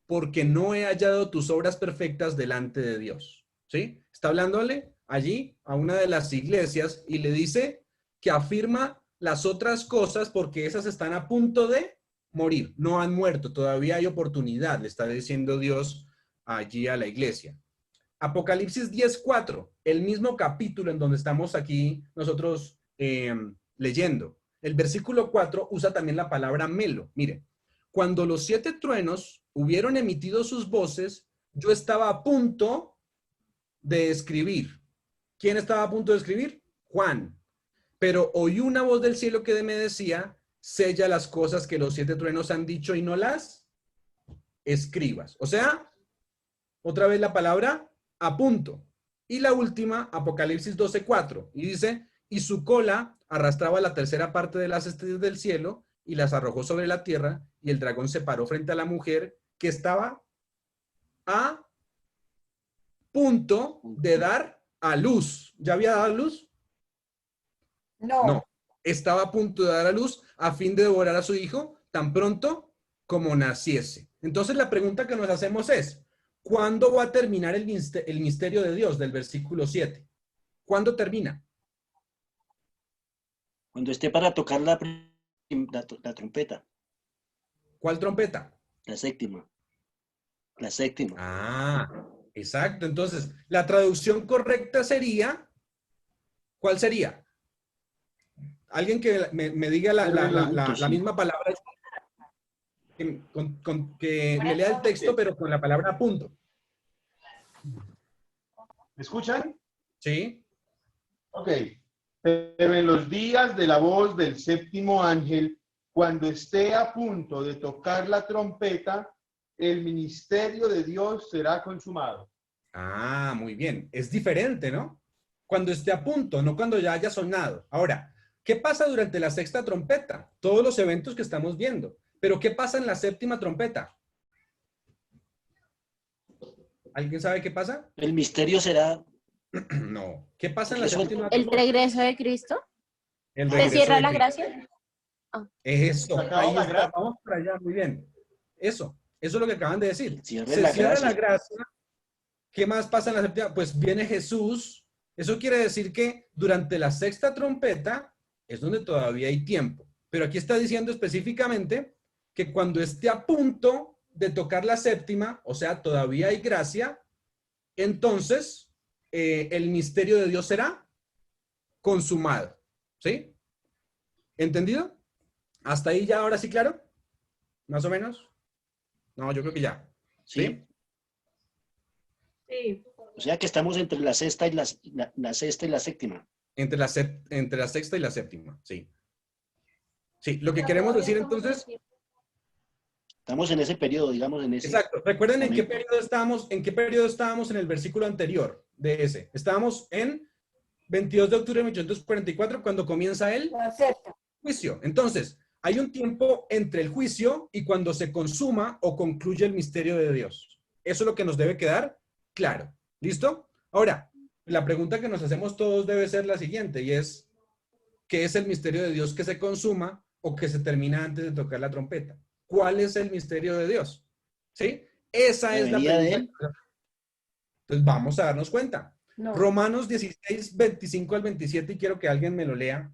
porque no he hallado tus obras perfectas delante de Dios. ¿Sí? Está hablándole allí a una de las iglesias y le dice que afirma las otras cosas porque esas están a punto de morir. No han muerto, todavía hay oportunidad, le está diciendo Dios allí a la iglesia. Apocalipsis 10:4, el mismo capítulo en donde estamos aquí nosotros leyendo. El versículo 4 usa también la palabra melo. Mire, cuando los 7 truenos hubieron emitido sus voces, yo estaba a punto de escribir. ¿Quién estaba a punto de escribir? Juan. Pero oí una voz del cielo que me decía, sella las cosas que los 7 truenos han dicho y no las escribas. O sea, otra vez la palabra a punto. Y la última, Apocalipsis 12:4. Y dice, y su cola arrastraba la tercera parte de las estrellas del cielo y las arrojó sobre la tierra, y el dragón se paró frente a la mujer que estaba a punto de dar a luz. ¿Ya había dado a luz? No. No. Estaba a punto de dar a luz a fin de devorar a su hijo tan pronto como naciese. Entonces la pregunta que nos hacemos es, ¿cuándo va a terminar el misterio de Dios del versículo 7? ¿Cuándo termina? Cuando esté para tocar la trompeta. ¿Cuál trompeta? La séptima. La séptima. Ah, exacto. Entonces, la traducción correcta sería, ¿cuál sería? Alguien que me diga la misma palabra, que me lea el texto, pero con la palabra punto. ¿Me escuchan? Sí. Ok. Pero en los días de la voz del séptimo ángel, cuando esté a punto de tocar la trompeta, el ministerio de Dios será consumado. Ah, muy bien. Es diferente, ¿no? Cuando esté a punto, no cuando ya haya sonado. Ahora, ¿qué pasa durante la sexta trompeta? Todos los eventos que estamos viendo. Pero ¿qué pasa en la séptima trompeta? ¿Alguien sabe qué pasa? El misterio será... No. ¿Qué pasa en la séptima trompeta? ¿El regreso de Cristo? El ¿Se regreso cierra de la Cristo. gracia? Eso. Ahí la está. gracia. Vamos para allá. Muy bien. Eso es lo que acaban de decir. Cierre Se la cierra gracia. la gracia. ¿Qué más pasa en la séptima? Pues viene Jesús. Eso quiere decir que durante la sexta trompeta es donde todavía hay tiempo. Pero aquí está diciendo específicamente que cuando esté a punto de tocar la séptima, o sea, todavía hay gracia, entonces el misterio de Dios será consumado. ¿Sí? ¿Entendido? ¿Hasta ahí ya ahora sí claro? ¿Más o menos? No, yo creo que ya. ¿Sí? Sí. O sea que estamos entre la sexta y la sexta y la séptima. Entre la sexta y la séptima, sí. Sí, lo que queremos decir entonces... Estamos en ese periodo, digamos, en ese... Exacto. Recuerden en qué momento. periodo estábamos en el versículo anterior de ese. Estábamos en 22 de octubre de 1844 cuando comienza el juicio. Entonces, hay un tiempo entre el juicio y cuando se consuma o concluye el misterio de Dios. Eso es lo que nos debe quedar claro. ¿Listo? Ahora, la pregunta que nos hacemos todos debe ser la siguiente y es, ¿qué es el misterio de Dios que se consuma o que se termina antes de tocar la trompeta? ¿Cuál es el misterio de Dios? ¿Sí? Esa es la venida de pregunta. él. Entonces vamos a darnos cuenta. No. Romanos 16, 25 al 27, y quiero que alguien me lo lea.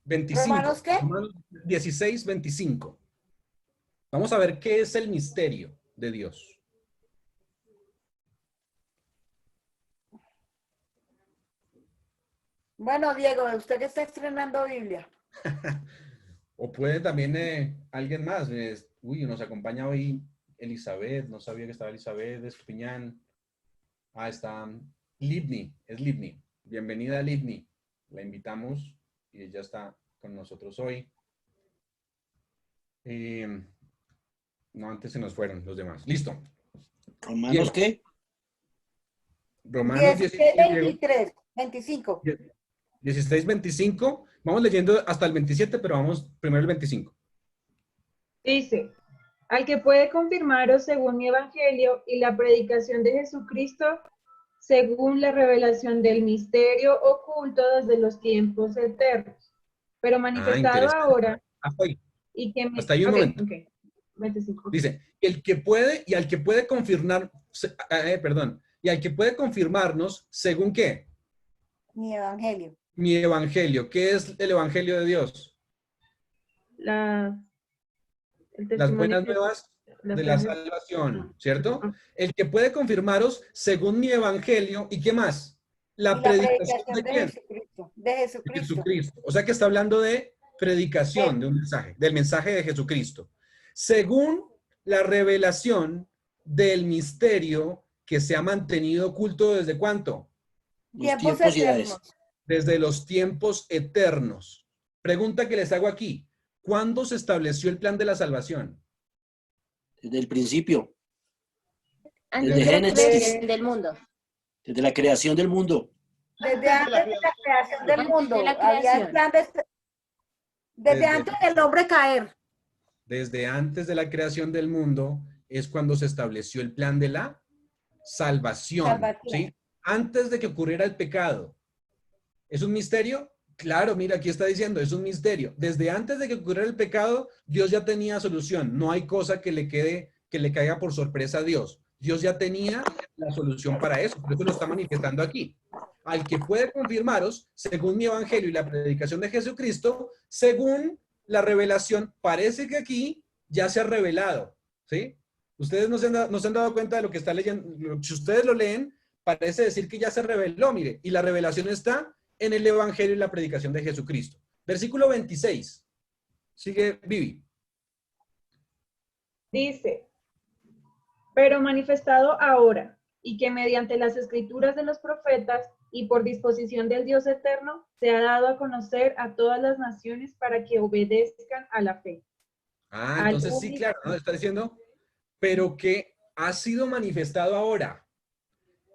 ¿Romanos qué? Romanos 16, 25. Vamos a ver qué es el misterio de Dios. Bueno, Diego, usted que está estrenando Biblia. O puede también alguien más. Uy, nos acompaña hoy Elizabeth. No sabía que estaba Elizabeth Estupiñán. Ah, está Livni. Es Livni. Bienvenida, Livni. La invitamos y ella está con nosotros hoy. No, antes se nos fueron los demás. Listo. ¿Romanos qué? Romanos 16, 23, 25. 16, 25. Vamos leyendo hasta el 27, pero vamos primero el 25. Dice, al que puede confirmaros según mi evangelio y la predicación de Jesucristo, según la revelación del misterio oculto desde los tiempos eternos, pero manifestado ahora. Hasta ahí. Y que Hasta ahí un momento. Okay. 25. Dice, el que puede y al que puede confirmar, y al que puede confirmarnos, ¿según qué? Mi evangelio. Mi evangelio. ¿Qué es el evangelio de Dios? Las buenas nuevas de la salvación, ¿cierto? El que puede confirmaros según mi evangelio, ¿y qué más? La predicación de quién? Jesucristo, de Jesucristo. De Jesucristo. O sea que está hablando de predicación de un mensaje, del mensaje de Jesucristo. Según la revelación del misterio que se ha mantenido oculto ¿desde cuánto? Tiempos eternos. Desde los tiempos eternos. Pregunta que les hago aquí. ¿Cuándo se estableció el plan de la salvación? Desde el principio. Antes Desde de la Génesis. creación del mundo. Desde la creación del mundo. Desde antes de la creación del mundo. de la Había el creación. plan desde antes del hombre caer. Desde antes de la creación del mundo es cuando se estableció el plan de la salvación. ¿Sí? Antes de que ocurriera el pecado. ¿Es un misterio? Claro, mira, aquí está diciendo, es un misterio. Desde antes de que ocurriera el pecado, Dios ya tenía solución. No hay cosa que le caiga por sorpresa a Dios. Dios ya tenía la solución para eso. Por eso lo está manifestando aquí. Al que puede confirmaros, según mi evangelio y la predicación de Jesucristo, según la revelación, parece que aquí ya se ha revelado. ¿Sí? Ustedes no se han dado cuenta de lo que está leyendo. Si ustedes lo leen, parece decir que ya se reveló, mire. Y la revelación está en el evangelio y la predicación de Jesucristo. Versículo 26. Sigue Vivi. Dice, pero manifestado ahora, y que mediante las escrituras de los profetas y por disposición del Dios eterno, se ha dado a conocer a todas las naciones para que obedezcan a la fe. Entonces sí, claro, ¿no? Está diciendo, pero que ha sido manifestado ahora.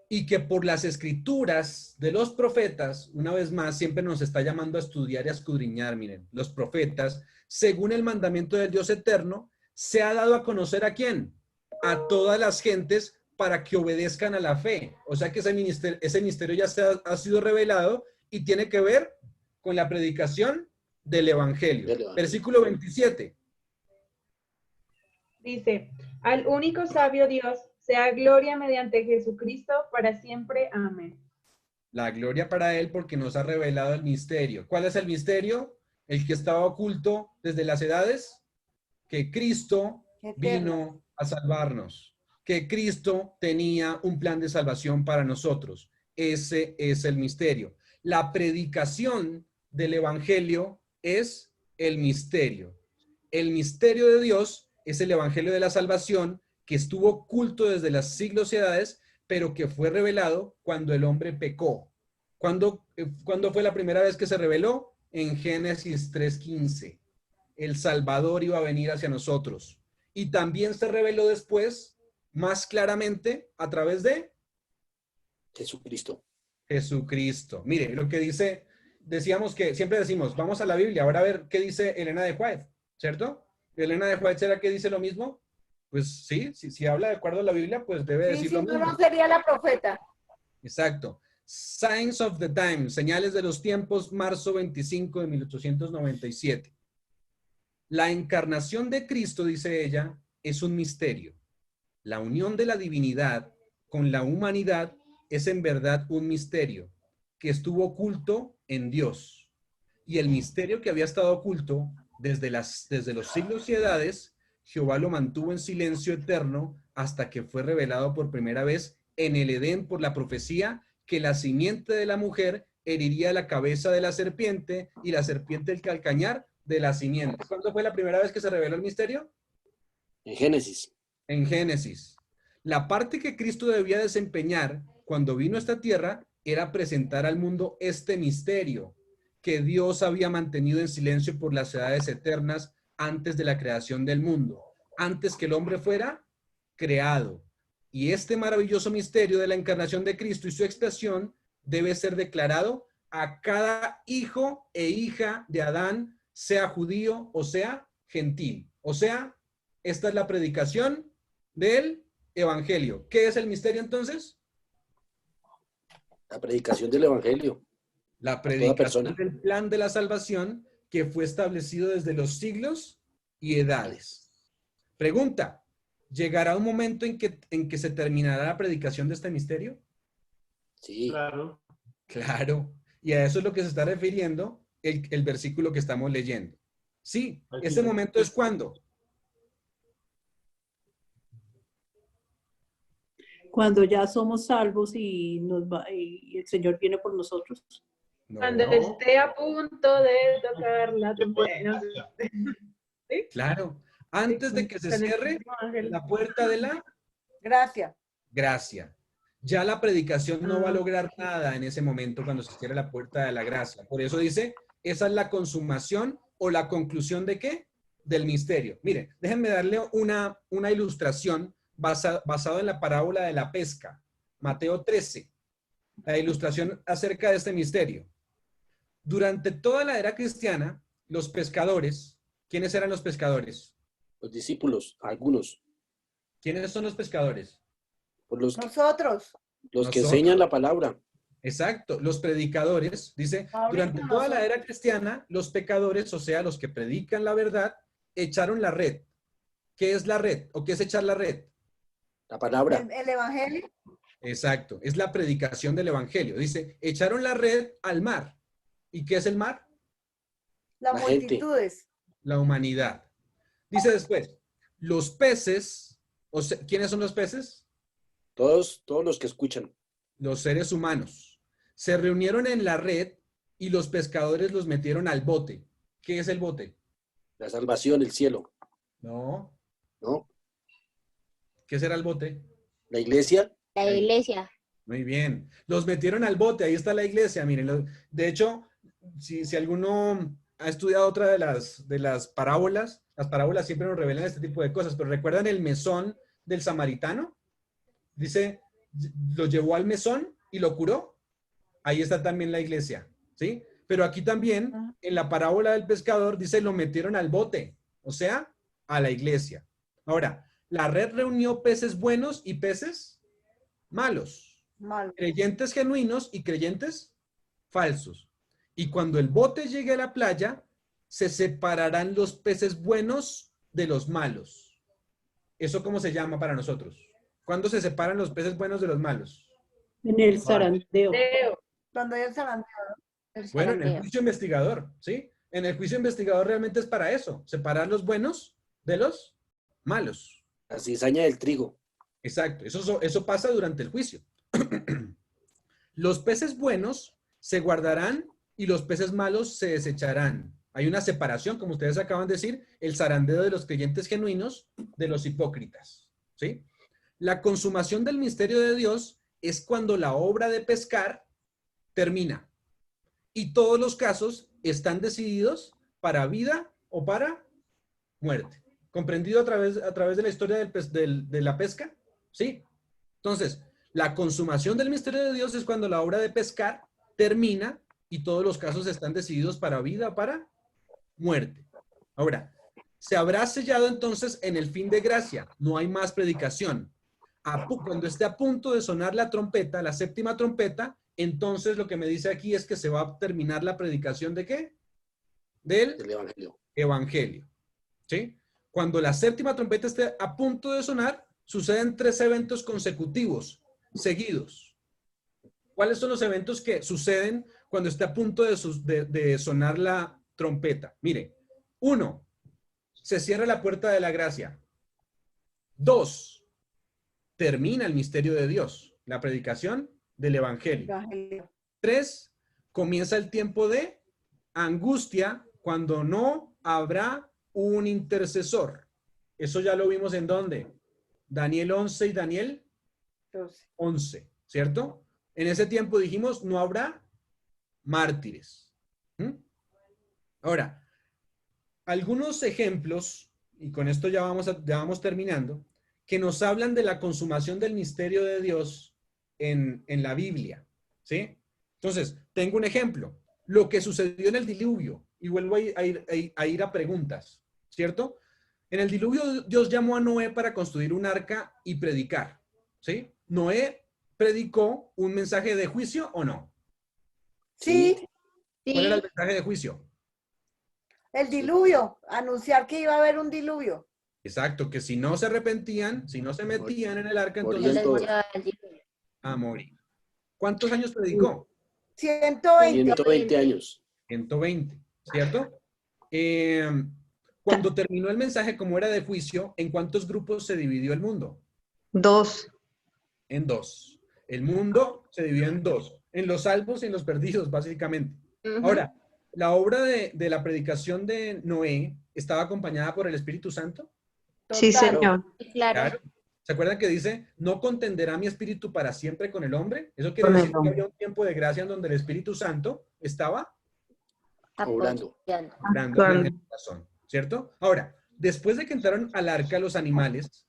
Y que por las escrituras de los profetas, una vez más, siempre nos está llamando a estudiar y a escudriñar, miren, los profetas, según el mandamiento del Dios eterno, se ha dado a conocer ¿a quién? A todas las gentes para que obedezcan a la fe. O sea que ese misterio ya ha sido revelado y tiene que ver con la predicación del evangelio. Versículo 27. Dice, al único sabio Dios, sea gloria mediante Jesucristo para siempre. Amén. La gloria para Él porque nos ha revelado el misterio. ¿Cuál es el misterio? El que estaba oculto desde las edades. Que Cristo vino a salvarnos. Que Cristo tenía un plan de salvación para nosotros. Ese es el misterio. La predicación del evangelio es el misterio. El misterio de Dios es el evangelio de la salvación que estuvo oculto desde los siglos y edades, pero que fue revelado cuando el hombre pecó. ¿Cuándo fue la primera vez que se reveló? En Génesis 3:15. El Salvador iba a venir hacia nosotros. Y también se reveló después, más claramente, a través de Jesucristo. Jesucristo. Mire, lo que decíamos que siempre decimos, vamos a la Biblia, ahora a ver qué dice Elena de White, ¿cierto? Elena de White, ¿será que dice lo mismo? Pues sí, si habla de acuerdo a la Biblia, pues debe decir lo mismo. No sería la profeta. Exacto. Signs of the Times, señales de los tiempos, marzo 25 de 1897. La encarnación de Cristo, dice ella, es un misterio. La unión de la divinidad con la humanidad es en verdad un misterio que estuvo oculto en Dios. Y el misterio que había estado oculto desde los siglos y edades, Jehová lo mantuvo en silencio eterno hasta que fue revelado por primera vez en el Edén por la profecía que la simiente de la mujer heriría la cabeza de la serpiente y la serpiente el calcañar de la simiente. ¿Cuándo fue la primera vez que se reveló el misterio? En Génesis. En Génesis. La parte que Cristo debía desempeñar cuando vino a esta tierra era presentar al mundo este misterio que Dios había mantenido en silencio por las edades eternas antes de la creación del mundo, antes que el hombre fuera creado. Y este maravilloso misterio de la encarnación de Cristo y su expiación debe ser declarado a cada hijo e hija de Adán, sea judío o sea gentil. O sea, esta es la predicación del evangelio. ¿Qué es el misterio entonces? La predicación del evangelio. La predicación del plan de la salvación que fue establecido desde los siglos y edades. Pregunta, ¿llegará un momento en que se terminará la predicación de este misterio? Sí. Claro. Claro. Y a eso es lo que se está refiriendo el versículo que estamos leyendo. Sí, ese momento es cuando. Cuando ya somos salvos y y el Señor viene por nosotros. No. Cuando esté a punto de tocar la trompeta. ¿Sí? Claro, antes de que se cierre la puerta de la Gracias. gracia. Ya la predicación no va a lograr nada en ese momento cuando se cierre la puerta de la gracia. Por eso dice, esa es la consumación o la conclusión ¿de qué? Del misterio. Mire, déjenme darle una ilustración basada en la parábola de la pesca. Mateo 13. La ilustración acerca de este misterio. Durante toda la era cristiana, los pescadores, ¿quiénes eran los pescadores? Los discípulos, algunos. ¿Quiénes son los pescadores? Por los Nosotros. que enseñan la palabra. Exacto, los predicadores, dice, durante toda la era cristiana, los pecadores, o sea, los que predican la verdad, echaron la red. ¿Qué es la red? ¿O qué es echar la red? La palabra. El evangelio. Exacto, es la predicación del evangelio. Dice, echaron la red al mar. ¿Y qué es el mar? Las multitudes. La humanidad. Dice después, los peces, o sea, ¿quiénes son los peces? Todos los que escuchan. Los seres humanos. Se reunieron en la red y los pescadores los metieron al bote. ¿Qué es el bote? La salvación, el cielo. No. ¿No? ¿Qué será el bote? La iglesia. La iglesia. Muy bien. Los metieron al bote, ahí está la iglesia. Miren, de hecho, si alguno ha estudiado otra de las parábolas, las parábolas siempre nos revelan este tipo de cosas, pero ¿recuerdan el mesón del samaritano? Dice, lo llevó al mesón y lo curó. Ahí está también la iglesia, ¿sí? Pero aquí también, en la parábola del pescador, dice, lo metieron al bote, o sea, a la iglesia. Ahora, la red reunió peces buenos y peces malos. Creyentes genuinos y creyentes falsos. Y cuando el bote llegue a la playa, se separarán los peces buenos de los malos. ¿Eso cómo se llama para nosotros? ¿Cuándo se separan los peces buenos de los malos? En el zarandeo. Cuando hay el zarandeo. Bueno, en el juicio investigador, ¿sí? En el juicio investigador realmente es para eso, separar los buenos de los malos. La cizaña del trigo. Exacto, eso pasa durante el juicio. Los peces buenos se guardarán y los peces malos se desecharán. Hay una separación, como ustedes acaban de decir, el zarandeo de los creyentes genuinos de los hipócritas, ¿sí? La consumación del misterio de Dios es cuando la obra de pescar termina. Y todos los casos están decididos para vida o para muerte. ¿Comprendido a través de la historia de la pesca? ¿Sí? Entonces, la consumación del misterio de Dios es cuando la obra de pescar termina y todos los casos están decididos para vida o para muerte. Ahora, se habrá sellado entonces en el fin de gracia. No hay más predicación. Cuando esté a punto de sonar la trompeta, la séptima trompeta, entonces lo que me dice aquí es que se va a terminar la predicación ¿de qué? Del evangelio. ¿Sí? Cuando la séptima trompeta esté a punto de sonar, suceden 3 eventos consecutivos, seguidos. ¿Cuáles son los eventos que suceden cuando esté a punto de sonar la trompeta? Mire, 1, se cierra la puerta de la gracia. 2, termina el misterio de Dios, la predicación del evangelio. 3, comienza el tiempo de angustia cuando no habrá un intercesor. Eso ya lo vimos en ¿dónde? Daniel 11 y Daniel 11, ¿cierto? En ese tiempo dijimos, no habrá mártires. Ahora, algunos ejemplos, y con esto ya vamos terminando, que nos hablan de la consumación del misterio de Dios en la Biblia, ¿sí? Entonces, tengo un ejemplo. Lo que sucedió en el diluvio, y vuelvo a ir a preguntas, ¿cierto? En el diluvio Dios llamó a Noé para construir un arca y predicar, ¿sí? ¿Noé predicó un mensaje de juicio o no? Sí. ¿Cuál era el mensaje de juicio? El diluvio, anunciar que iba a haber un diluvio. Exacto, que si no se arrepentían, si no se metían en el arca, entonces a morir. ¿Cuántos años predicó? 120. 120 años. 120, ¿cierto? Cuando terminó el mensaje, como era de juicio, ¿en cuántos grupos se dividió el mundo? 2. En 2. El mundo se dividió en 2. En los salvos y en los perdidos, básicamente. Ahora, ¿la obra de la predicación de Noé estaba acompañada por el Espíritu Santo? Sí, señor. Claro. ¿Se acuerdan que dice, no contenderá mi espíritu para siempre con el hombre? Eso quiere decir que había un tiempo de gracia en donde el Espíritu Santo estaba obrando en el corazón, ¿cierto? Ahora, después de que entraron al arca los animales,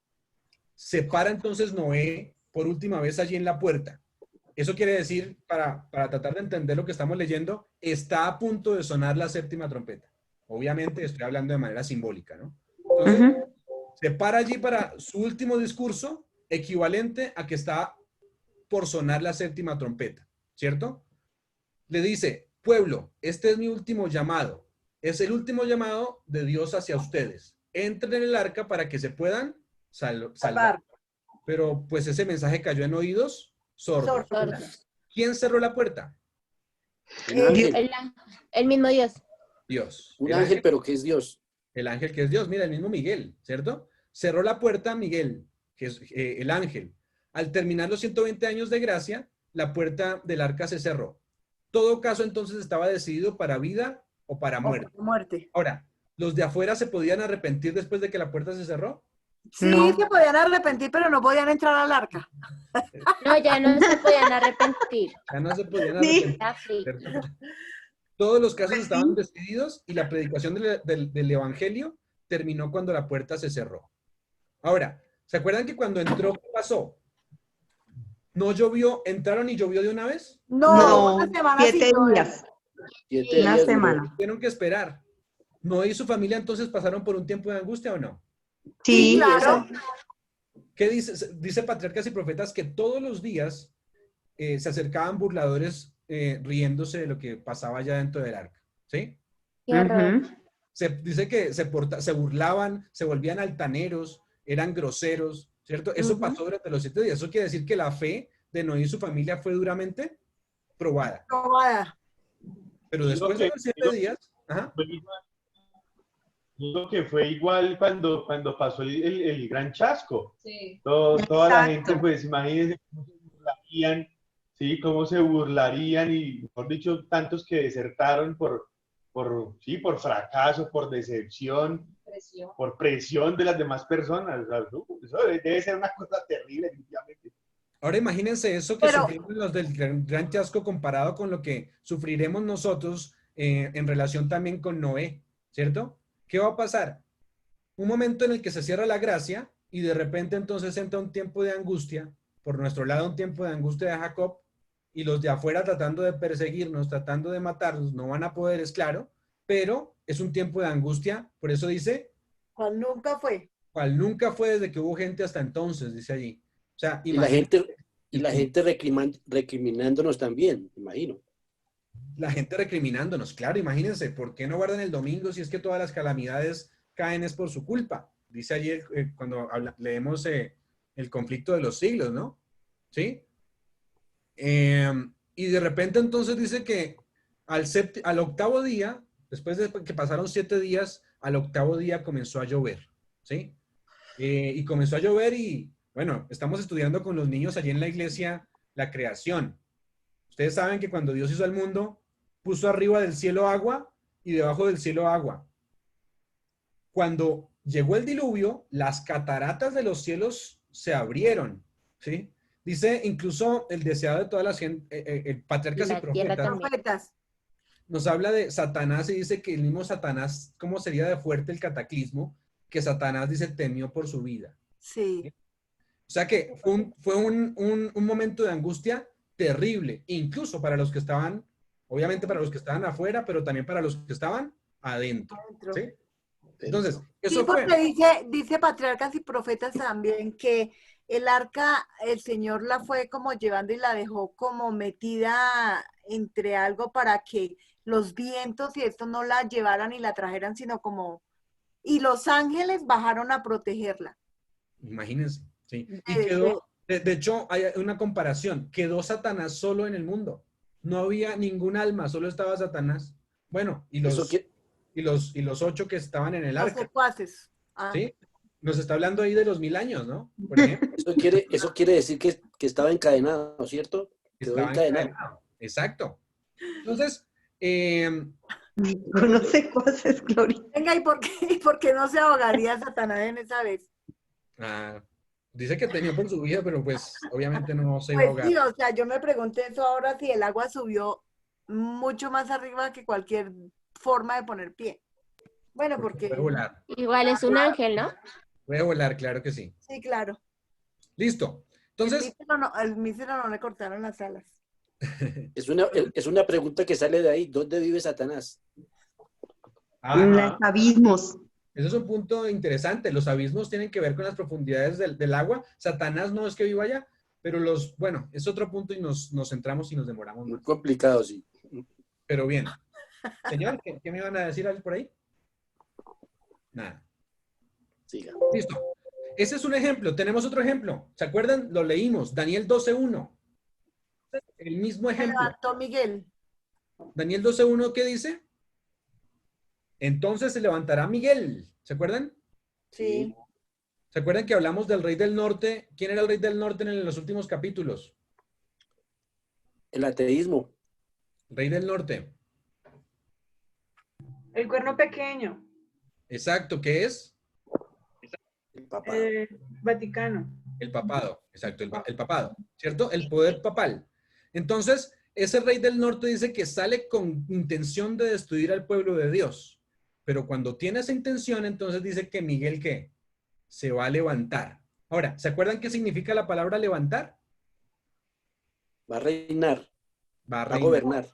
se para entonces Noé por última vez allí en la puerta. Eso quiere decir, para tratar de entender lo que estamos leyendo, está a punto de sonar la séptima trompeta. Obviamente estoy hablando de manera simbólica, ¿no? Entonces, se para allí para su último discurso, equivalente a que está por sonar la séptima trompeta, ¿cierto? Le dice, pueblo, este es mi último llamado. Es el último llamado de Dios hacia ustedes. Entren en el arca para que se puedan salvar. Pero pues ese mensaje cayó en oídos sordos. ¿Quién cerró la puerta? El mismo Dios. Dios. Un ángel, pero que es Dios. El ángel que es Dios, mira, el mismo Miguel, ¿cierto? Cerró la puerta Miguel, que es el ángel. Al terminar los 120 años de gracia, la puerta del arca se cerró. Todo caso entonces estaba decidido para vida o para muerte. Ahora, ¿los de afuera se podían arrepentir después de que la puerta se cerró? Sí, se podían arrepentir, pero no podían entrar al arca. No, ya no se podían arrepentir. Ya no se podían arrepentir. Todos los casos estaban decididos y la predicación del evangelio terminó cuando la puerta se cerró. Ahora, ¿se acuerdan que cuando entró, qué pasó? ¿No llovió? ¿Entraron y llovió de una vez? No, una semana 7 días. 7 Una días. semana. Tuvieron que esperar. ¿Noé y su familia entonces pasaron por un tiempo de angustia o no? Sí, claro. ¿Qué dice? Dice Patriarcas y Profetas que todos los días se acercaban burladores riéndose de lo que pasaba allá dentro del arca. ¿Sí? Dice que se burlaban, se volvían altaneros, eran groseros, ¿cierto? Eso pasó durante los 7 días. Eso quiere decir que la fe de Noé y su familia fue duramente probada. Pero después de los 7 días... Ajá. Lo que fue igual cuando pasó el gran chasco. Sí. Toda la gente, pues imagínense cómo se burlarían, ¿sí? Cómo se burlarían y, mejor dicho, tantos que desertaron por fracaso, por decepción, por presión de las demás personas. O sea, eso debe ser una cosa terrible, definitivamente. Ahora imagínense eso que sufrimos los del gran chasco comparado con lo que sufriremos nosotros en relación también con Noé, ¿cierto? ¿Qué va a pasar? Un momento en el que se cierra la gracia y de repente entonces entra un tiempo de angustia, por nuestro lado un tiempo de angustia de Jacob, y los de afuera tratando de perseguirnos, tratando de matarnos, no van a poder, es claro, pero es un tiempo de angustia, por eso dice... ¿Cuál nunca fue? ¿Cuál nunca fue desde que hubo gente hasta entonces? Dice allí. O sea, y la gente recriminándonos también, imagino. La gente recriminándonos, claro, imagínense, ¿por qué no guardan el domingo si es que todas las calamidades caen es por su culpa? Dice ayer cuando leemos el conflicto de los siglos, ¿no? ¿Sí? Y de repente entonces dice que al octavo día, después de que pasaron 7 días, al octavo día comenzó a llover, ¿sí? Y comenzó a llover y, bueno, estamos estudiando con los niños allí en la iglesia la creación. Ustedes saben que cuando Dios hizo el mundo, puso arriba del cielo agua y debajo del cielo agua. Cuando llegó el diluvio, las cataratas de los cielos se abrieron, ¿sí? Dice incluso el deseado de todas las patriarcas y profetas. Nos habla de Satanás y dice que el mismo Satanás, ¿cómo sería de fuerte el cataclismo? Que Satanás dice temió por su vida. Sí. O sea que fue un momento de angustia terrible, incluso para los que estaban, obviamente para los que estaban afuera, pero también para los que estaban adentro. ¿Sí? Entonces, eso sí, porque dice Patriarcas y Profetas también que el arca, el Señor la fue como llevando y la dejó como metida entre algo para que los vientos y esto no la llevaran y la trajeran, sino como... Y los ángeles bajaron a protegerla. Imagínense, sí. Y quedó, de hecho, hay una comparación. Quedó Satanás solo en el mundo. No había ningún alma, solo estaba Satanás. Bueno, y los... y los 8 que estaban en el Los arca. secuaces. Ah. ¿Sí? Nos está hablando ahí de los 1000 años, ¿no? Por ejemplo. Eso quiere decir que estaba encadenado, ¿cierto? Quedó Estaba encadenado. encadenado. Exacto. Entonces, No sé cuál es, Gloria. Venga, ¿y por qué no se ahogaría Satanás en esa vez? dice que temió por su vida, pero pues obviamente no se iba a Pues ahogar. sí, o sea, yo me pregunté eso ahora si el agua subió mucho más arriba que cualquier forma de poner pie. Bueno, porque... Puede volar. Igual es un ángel, ¿no? Puede volar, claro que sí. Sí, claro. Listo. Entonces... El mísero no le cortaron las alas. Es una pregunta que sale de ahí. ¿Dónde vive Satanás? En los abismos. Eso es un punto interesante. Los abismos tienen que ver con las profundidades del agua. Satanás no es que viva allá, pero bueno, es otro punto y nos centramos y nos demoramos más. Muy complicado, sí. Pero bien. Señor, ¿qué me iban a decir por ahí? Nada. Siga. Listo. Ese es un ejemplo. Tenemos otro ejemplo. ¿Se acuerdan? Lo leímos. Daniel 12:1. El mismo ejemplo. Levantó Miguel. Daniel 12:1, ¿qué dice? Entonces se levantará Miguel. ¿Se acuerdan? Sí. ¿Se acuerdan que hablamos del rey del norte? ¿Quién era el rey del norte en los últimos capítulos? El ateísmo. Rey del norte. El cuerno pequeño. Exacto, ¿qué es? El papado. Vaticano. El papado, exacto, el papado, ¿cierto? El poder papal. Entonces, ese rey del norte dice que sale con intención de destruir al pueblo de Dios. Pero cuando tiene esa intención, entonces dice que Miguel, ¿qué? Se va a levantar. Ahora, ¿se acuerdan qué significa la palabra levantar? Va a reinar. Va a gobernar.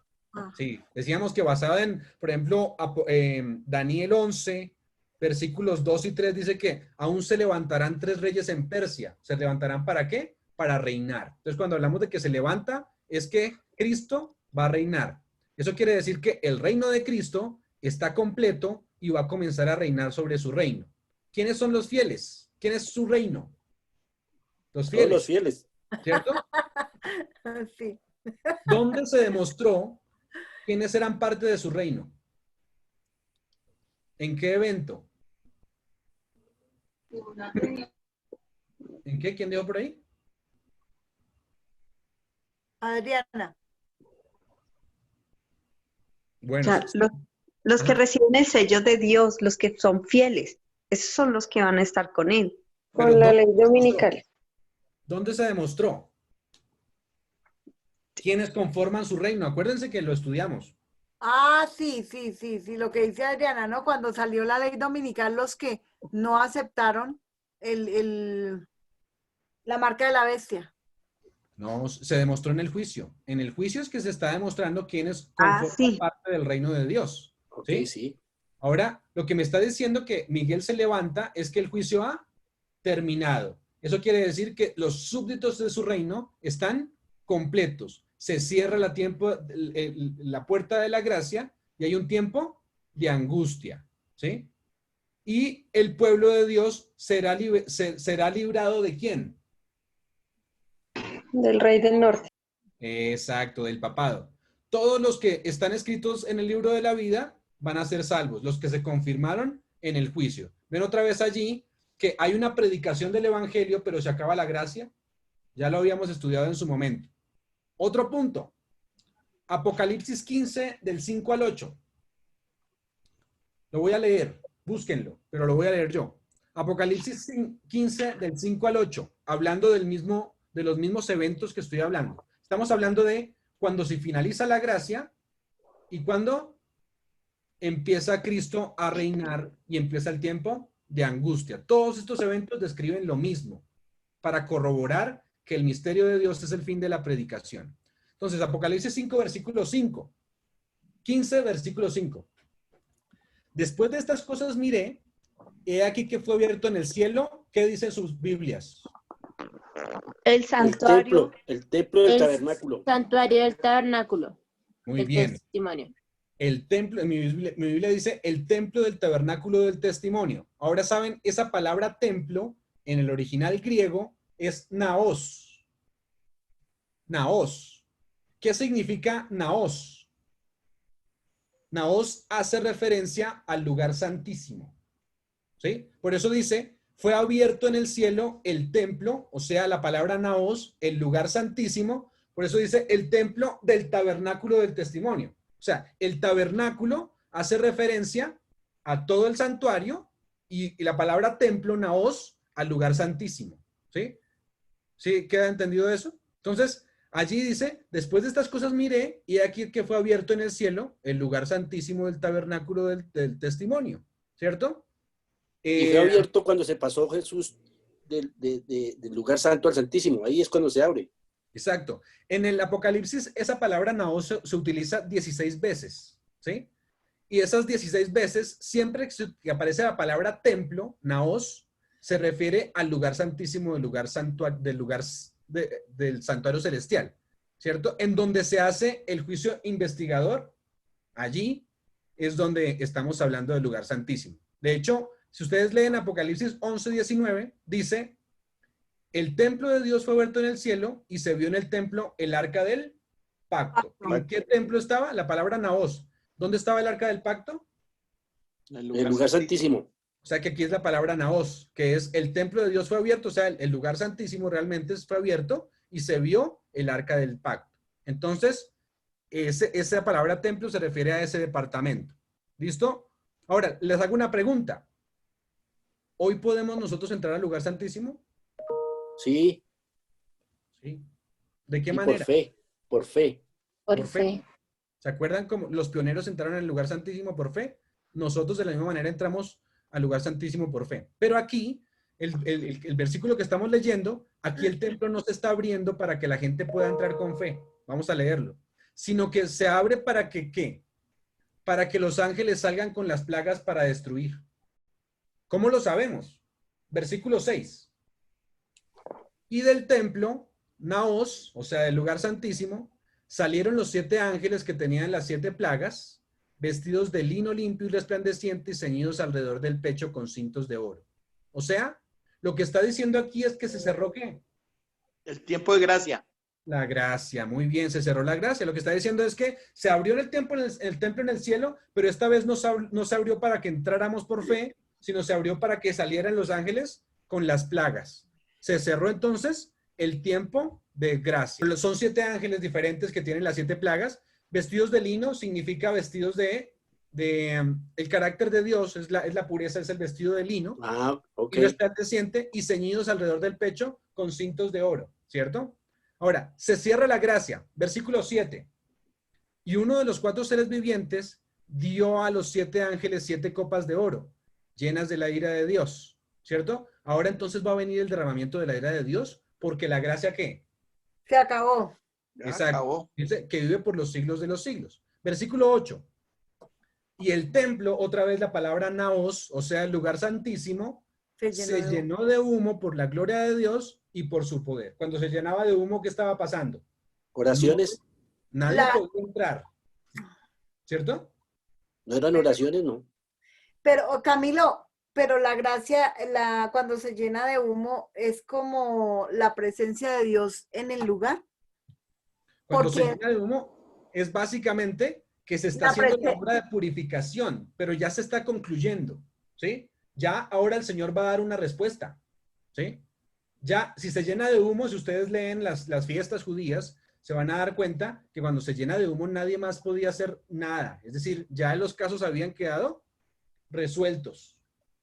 Sí, decíamos que basado en, por ejemplo, Daniel 11, versículos 2 y 3 dice que aún se levantarán 3 reyes en Persia. ¿Se levantarán para qué? Para reinar. Entonces, cuando hablamos de que se levanta, es que Cristo va a reinar. Eso quiere decir que el reino de Cristo está completo y va a comenzar a reinar sobre su reino. ¿Quiénes son los fieles? ¿Quién es su reino? Los fieles. Todos los fieles. ¿Cierto? Sí. ¿Dónde se demostró quiénes eran parte de su reino? ¿En qué evento? ¿En qué? ¿Quién dijo por ahí? Adriana. Bueno. O sea, los que reciben el sello de Dios, los que son fieles, esos son los que van a estar con él. Con la ley dominical. ¿Dónde se demostró? ¿Quiénes conforman su reino? Acuérdense que lo estudiamos. Ah, sí, lo que dice Adriana, ¿no? Cuando salió la ley dominical, los que no aceptaron la marca de la bestia. No, se demostró en el juicio. En el juicio es que se está demostrando quiénes conforman parte del reino de Dios. ¿Sí? Sí. Ahora, lo que me está diciendo que Miguel se levanta es que el juicio ha terminado. Eso quiere decir que los súbditos de su reino están completos. Se cierra la puerta de la gracia y hay un tiempo de angustia, ¿sí? Y el pueblo de Dios será librado ¿de quién? Del rey del norte. Exacto, del papado. Todos los que están escritos en el libro de la vida van a ser salvos, los que se confirmaron en el juicio. Ven otra vez allí que hay una predicación del evangelio, pero se acaba la gracia. Ya lo habíamos estudiado en su momento. Otro punto. Apocalipsis 15, del 5 al 8. Lo voy a leer, búsquenlo, pero lo voy a leer yo. Apocalipsis 15, del 5 al 8, hablando de los mismos eventos que estoy hablando. Estamos hablando de cuando se finaliza la gracia y cuando empieza Cristo a reinar y empieza el tiempo de angustia. Todos estos eventos describen lo mismo para corroborar que el misterio de Dios es el fin de la predicación. Entonces, Apocalipsis 5, versículo 5. 15, versículo 5. Después de estas cosas miré, he aquí que fue abierto en el cielo. ¿Qué dicen sus Biblias? El santuario. El templo del tabernáculo. Santuario del tabernáculo. Muy bien. Testimonio. El templo, mi Biblia dice el templo del tabernáculo del testimonio. Ahora saben, esa palabra templo en el original griego es naos. Naos. ¿Qué significa naos? Naos hace referencia al lugar santísimo. ¿Sí? Por eso dice, fue abierto en el cielo el templo, o sea, la palabra Naos, el lugar santísimo. Por eso dice el templo del tabernáculo del testimonio. O sea, el tabernáculo hace referencia a todo el santuario y la palabra templo, Naos, al lugar santísimo. ¿Sí? ¿Sí? ¿Queda entendido eso? Entonces, allí dice, después de estas cosas miré, y aquí que fue abierto en el cielo el lugar santísimo del tabernáculo del testimonio, ¿cierto? Y fue abierto cuando se pasó Jesús del lugar santo al santísimo. Ahí es cuando se abre. Exacto. En el Apocalipsis, esa palabra naos se utiliza 16 veces, ¿sí? Y esas 16 veces, siempre que aparece la palabra templo, naos, se refiere al lugar santísimo del santuario celestial, ¿cierto? En donde se hace el juicio investigador, allí es donde estamos hablando del lugar santísimo. De hecho, si ustedes leen Apocalipsis 11:19, dice, el templo de Dios fue abierto en el cielo y se vio en el templo el arca del pacto. ¿En qué templo estaba? La palabra naos. ¿Dónde estaba el arca del pacto? El lugar santísimo. O sea que aquí es la palabra naos, que es el templo de Dios fue abierto, o sea, el lugar santísimo realmente fue abierto y se vio el arca del pacto. Entonces, esa palabra templo se refiere a ese departamento. ¿Listo? Ahora, les hago una pregunta. ¿Hoy podemos nosotros entrar al lugar santísimo? Sí. ¿Sí? ¿De qué manera? Por fe, por fe. Por fe. ¿Se acuerdan cómo los pioneros entraron al lugar santísimo por fe? Nosotros de la misma manera entramos al lugar santísimo por fe. Pero aquí, el versículo que estamos leyendo, aquí el templo no se está abriendo para que la gente pueda entrar con fe. Vamos a leerlo. Sino que se abre para que, ¿qué? Para que los ángeles salgan con las plagas para destruir. ¿Cómo lo sabemos? Versículo 6. Y del templo, naos, o sea, del lugar santísimo, salieron los 7 ángeles que tenían las 7 plagas, vestidos de lino limpio y resplandeciente y ceñidos alrededor del pecho con cintos de oro. O sea, lo que está diciendo aquí es que se cerró, ¿qué? El tiempo de gracia. La gracia, muy bien, se cerró la gracia. Lo que está diciendo es que se abrió el templo en el cielo, pero esta vez no se abrió para que entráramos por fe, sino se abrió para que salieran los ángeles con las plagas. Se cerró entonces el tiempo de gracia. Son 7 ángeles diferentes que tienen las 7 plagas. Vestidos de lino significa vestidos el carácter de Dios, es la pureza, es el vestido de lino. Ok. Y resplandeciente y ceñidos alrededor del pecho con cintos de oro, ¿cierto? Ahora, se cierra la gracia. Versículo 7. Y uno de los 4 seres vivientes dio a los 7 ángeles 7 copas de oro, llenas de la ira de Dios, ¿cierto? Ahora entonces va a venir el derramamiento de la ira de Dios, porque la gracia, ¿qué? Se acabó. Exacto. Dice que vive por los siglos de los siglos. Versículo 8. Y el templo, otra vez la palabra naos, o sea, el lugar santísimo, se llenó de humo por la gloria de Dios y por su poder. Cuando se llenaba de humo, ¿qué estaba pasando? Oraciones. Nadie podía entrar. ¿Cierto? No eran oraciones, no. Pero, Camilo, pero la gracia, cuando se llena de humo, es como la presencia de Dios en el lugar. Cuando se llena de humo, es básicamente que se está haciendo la obra de purificación, pero ya se está concluyendo, ¿sí? Ya ahora el Señor va a dar una respuesta, ¿sí? Ya, si se llena de humo, si ustedes leen las fiestas judías, se van a dar cuenta que cuando se llena de humo nadie más podía hacer nada. Es decir, ya los casos habían quedado resueltos.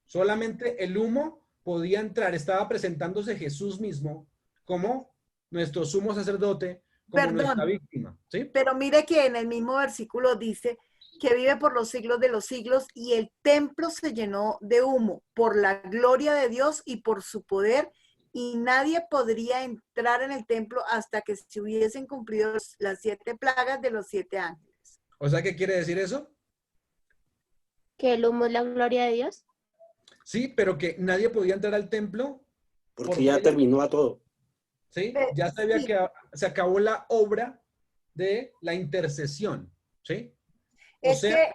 Solamente el humo podía entrar. Estaba presentándose Jesús mismo como nuestro sumo sacerdote, como nuestra víctima. ¿Sí? Pero mire que en el mismo versículo dice que vive por los siglos de los siglos y el templo se llenó de humo por la gloria de Dios y por su poder, y nadie podría entrar en el templo hasta que se hubiesen cumplido las 7 plagas de los 7 ángeles. O sea, ¿qué quiere decir eso? ¿Que el humo es la gloria de Dios? Sí, pero que nadie podía entrar al templo. Porque ya terminó a todo. ¿Sí? Ya se acabó la obra de la intercesión. ¿Sí? Es que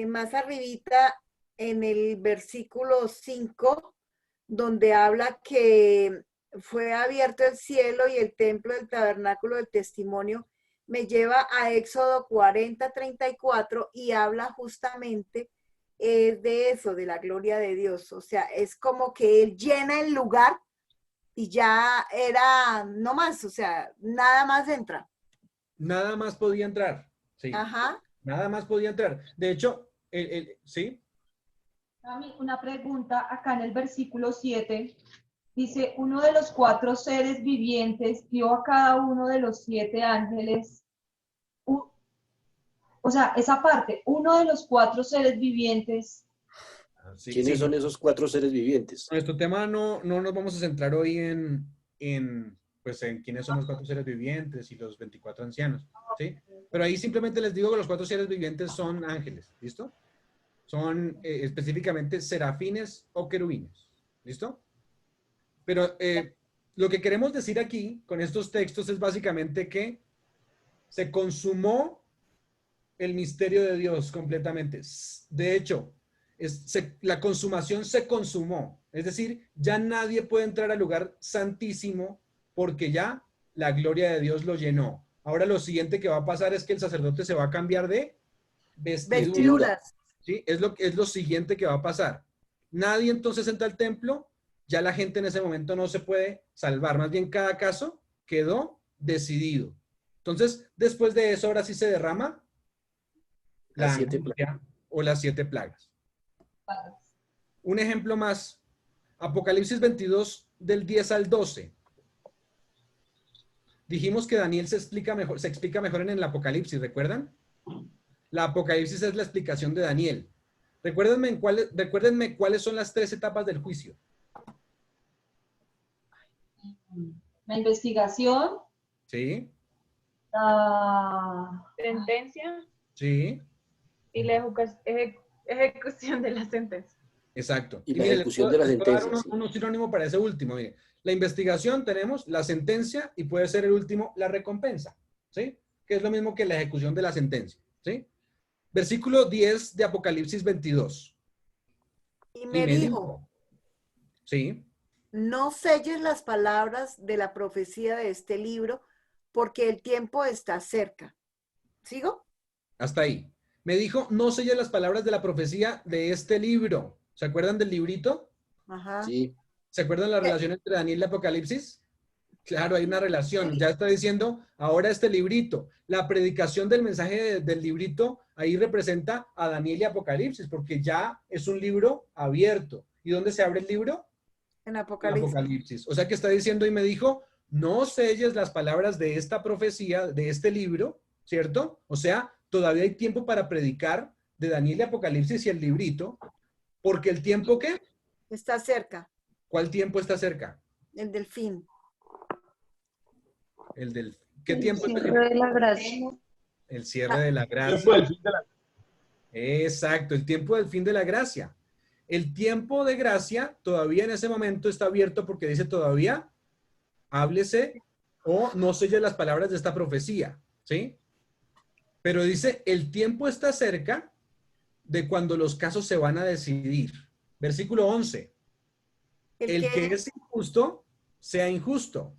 más arribita, en el versículo 5, donde habla que fue abierto el cielo y el templo del tabernáculo del testimonio, me lleva a Éxodo 40:34 y habla justamente de eso, de la gloria de Dios. O sea, es como que Él llena el lugar y ya era, no más, o sea, nada más entra. Nada más podía entrar, sí. Ajá. Nada más podía entrar. De hecho, ¿sí? Una pregunta acá en el versículo 7. Dice, uno de los 4 seres vivientes dio a cada uno de los 7 ángeles. O sea, esa parte, uno de los 4 seres vivientes. Sí, ¿Quiénes son esos 4 seres vivientes? Nuestro tema no nos vamos a centrar hoy en quiénes son los 4 seres vivientes y los 24 ancianos, ¿sí? Pero ahí simplemente les digo que los 4 seres vivientes son ángeles, ¿listo? Son específicamente serafines o querubines, ¿listo? Pero lo que queremos decir aquí con estos textos es básicamente que se consumó el misterio de Dios completamente. De hecho, la consumación se consumó. Es decir, ya nadie puede entrar al lugar santísimo porque ya la gloria de Dios lo llenó. Ahora lo siguiente que va a pasar es que el sacerdote se va a cambiar de vestiduras. ¿Sí? Es lo siguiente que va a pasar. Nadie entonces entra al templo, ya la gente en ese momento no se puede salvar. Más bien cada caso quedó decidido. Entonces, después de eso, ahora sí se derrama la angustia o las 7 plagas. Un ejemplo más, Apocalipsis 22 del 10 al 12. Dijimos que Daniel se explica mejor en el Apocalipsis, ¿recuerdan? La Apocalipsis es la explicación de Daniel. Recuérdenme cuáles son las 3 etapas del juicio. La investigación. Sí. La sentencia. Sí. Y la ejecución de la sentencia. Exacto. Y la ejecución de la sentencia. Un sinónimo para ese último. Mire. La investigación tenemos la sentencia y puede ser el último la recompensa. ¿Sí? Que es lo mismo que la ejecución de la sentencia. ¿Sí? Versículo 10 de Apocalipsis 22. Y me dijo, sí, no selles las palabras de la profecía de este libro, porque el tiempo está cerca. ¿Sigo? Hasta ahí. Me dijo, no selles las palabras de la profecía de este libro. ¿Se acuerdan del librito? Ajá. Sí. ¿Se acuerdan la relación entre Daniel y Apocalipsis? Claro, hay una relación. Ya está diciendo, ahora este librito. La predicación del mensaje del librito ahí representa a Daniel y Apocalipsis, porque ya es un libro abierto. ¿Y dónde se abre el libro? En Apocalipsis. En Apocalipsis. O sea que está diciendo y me dijo, no selles las palabras de esta profecía, de este libro, ¿cierto? O sea, todavía hay tiempo para predicar de Daniel y Apocalipsis y el librito, porque el tiempo ¿qué? Está cerca. ¿Cuál tiempo está cerca? El del fin. ¿Qué tiempo? El cierre de la gracia. El cierre de la gracia. Exacto, el tiempo del fin de la gracia. El tiempo de gracia todavía en ese momento está abierto porque dice todavía, háblese o no selle las palabras de esta profecía, ¿sí? Pero dice, el tiempo está cerca de cuando los casos se van a decidir. Versículo 11. El que es injusto, sea injusto.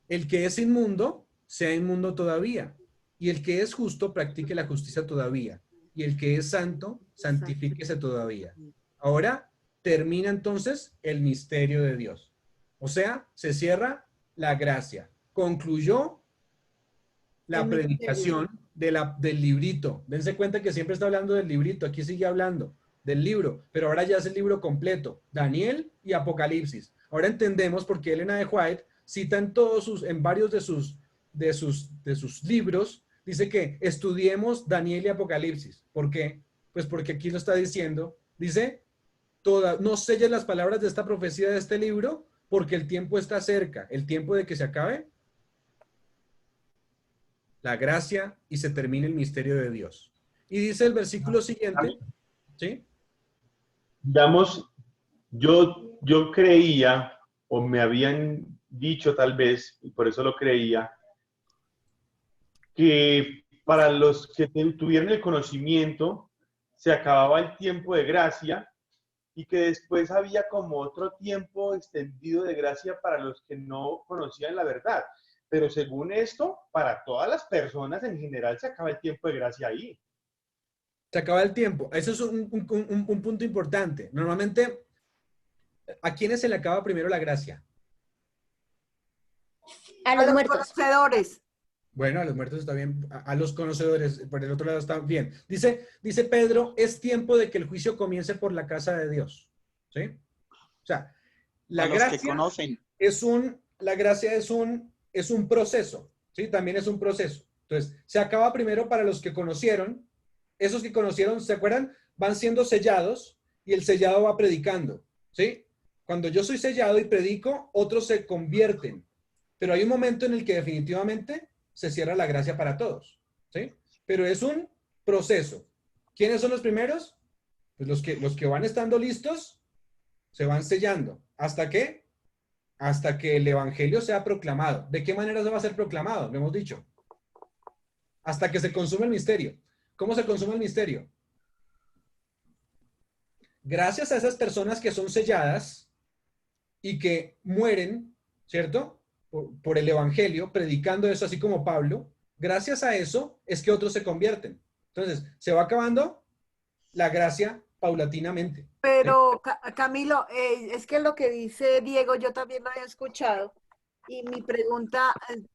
El que es inmundo, sea inmundo todavía. Y el que es justo, practique la justicia todavía. Y el que es santo, santifíquese todavía. Ahora termina entonces el misterio de Dios. O sea, se cierra la gracia. Concluyó la predicación del librito. Dense cuenta que siempre está hablando del librito. Aquí sigue hablando del libro, pero ahora ya es el libro completo. Daniel y Apocalipsis. Ahora entendemos por qué Elena de White cita en varios de sus libros, dice que estudiemos Daniel y Apocalipsis. ¿Por qué? Pues porque aquí lo está diciendo. Dice, no selles las palabras de esta profecía de este libro, porque el tiempo está cerca. El tiempo de que se acabe la gracia y se termine el misterio de Dios. Y dice el versículo siguiente, ¿sí? Digamos, yo creía, o me habían dicho tal vez, y por eso lo creía, que para los que tuvieron el conocimiento, se acababa el tiempo de gracia y que después había como otro tiempo extendido de gracia para los que no conocían la verdad. pero según esto, para todas las personas en general se acaba el tiempo de gracia ahí. Se acaba el tiempo. Eso es un punto importante. Normalmente, ¿a quiénes se le acaba primero la gracia? A los muertos. Conocedores. Bueno, a los muertos está bien, a los conocedores, por el otro lado está bien. Dice Pedro, es tiempo de que el juicio comience por la casa de Dios. ¿Sí? O sea, la gracia es un proceso, ¿sí? También es un proceso. Entonces, se acaba primero para los que conocieron. Esos que conocieron, ¿se acuerdan? Van siendo sellados y el sellado va predicando, ¿sí? Cuando yo soy sellado y predico, otros se convierten. Pero hay un momento en el que definitivamente se cierra la gracia para todos, ¿sí? Pero es un proceso. ¿Quiénes son los primeros? Pues los que van estando listos se van sellando. ¿Hasta qué? Hasta que el evangelio sea proclamado. ¿De qué manera se va a ser proclamado? Lo hemos dicho. Hasta que se consume el misterio. ¿Cómo se consume el misterio? Gracias a esas personas que son selladas y que mueren, ¿cierto? Por el evangelio, predicando eso, así como Pablo, gracias a eso es que otros se convierten. Entonces, se va acabando la gracia paulatinamente. Pero, Camilo, es que lo que dice Diego, yo también lo había escuchado, y mi pregunta,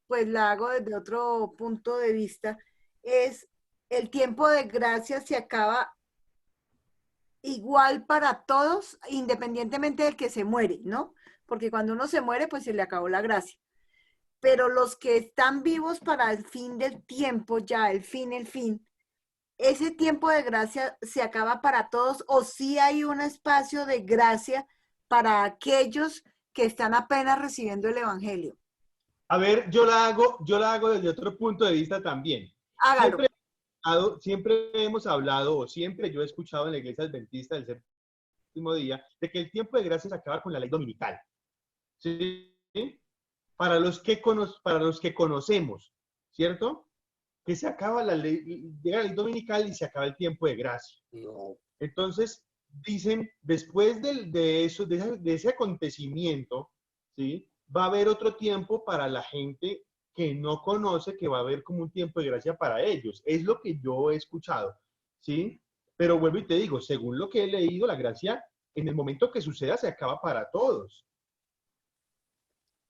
pues la hago desde otro punto de vista, es, ¿el tiempo de gracia se acaba igual para todos, independientemente del que se muere, ¿no? Porque cuando uno se muere, pues se le acabó la gracia. Pero los que están vivos para el fin del tiempo, ya el fin, ¿ese tiempo de gracia se acaba para todos o sí hay un espacio de gracia para aquellos que están apenas recibiendo el evangelio? A ver, yo la hago desde otro punto de vista también. Hágalo. Siempre hemos hablado, o siempre yo he escuchado en la iglesia adventista del séptimo día, de que el tiempo de gracia se acaba con la ley dominical. ¿Sí? Para los que conocemos, ¿cierto? Que se acaba la ley, llega la ley dominical y se acaba el tiempo de gracia. No. Entonces, dicen, después de ese acontecimiento, ¿sí? Va a haber otro tiempo para la gente que no conoce, que va a haber como un tiempo de gracia para ellos. Es lo que yo he escuchado, ¿sí? Pero vuelvo y te digo, según lo que he leído, la gracia, en el momento que suceda, se acaba para todos.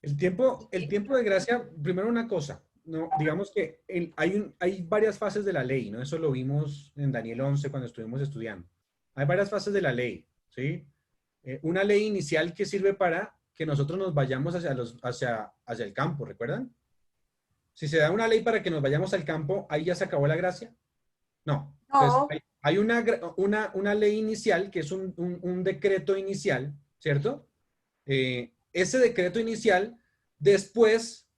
El tiempo de gracia, primero una cosa, ¿no? Digamos que hay varias fases de la ley, ¿no? Eso lo vimos en Daniel 11 cuando estuvimos estudiando. Hay varias fases de la ley, ¿sí? Una ley inicial que sirve para que nosotros nos vayamos hacia el campo, ¿recuerdan? Si se da una ley para que nos vayamos al campo, ¿ahí ya se acabó la gracia? No. Entonces, hay una ley inicial que es un decreto inicial, ¿cierto? Ese decreto inicial, después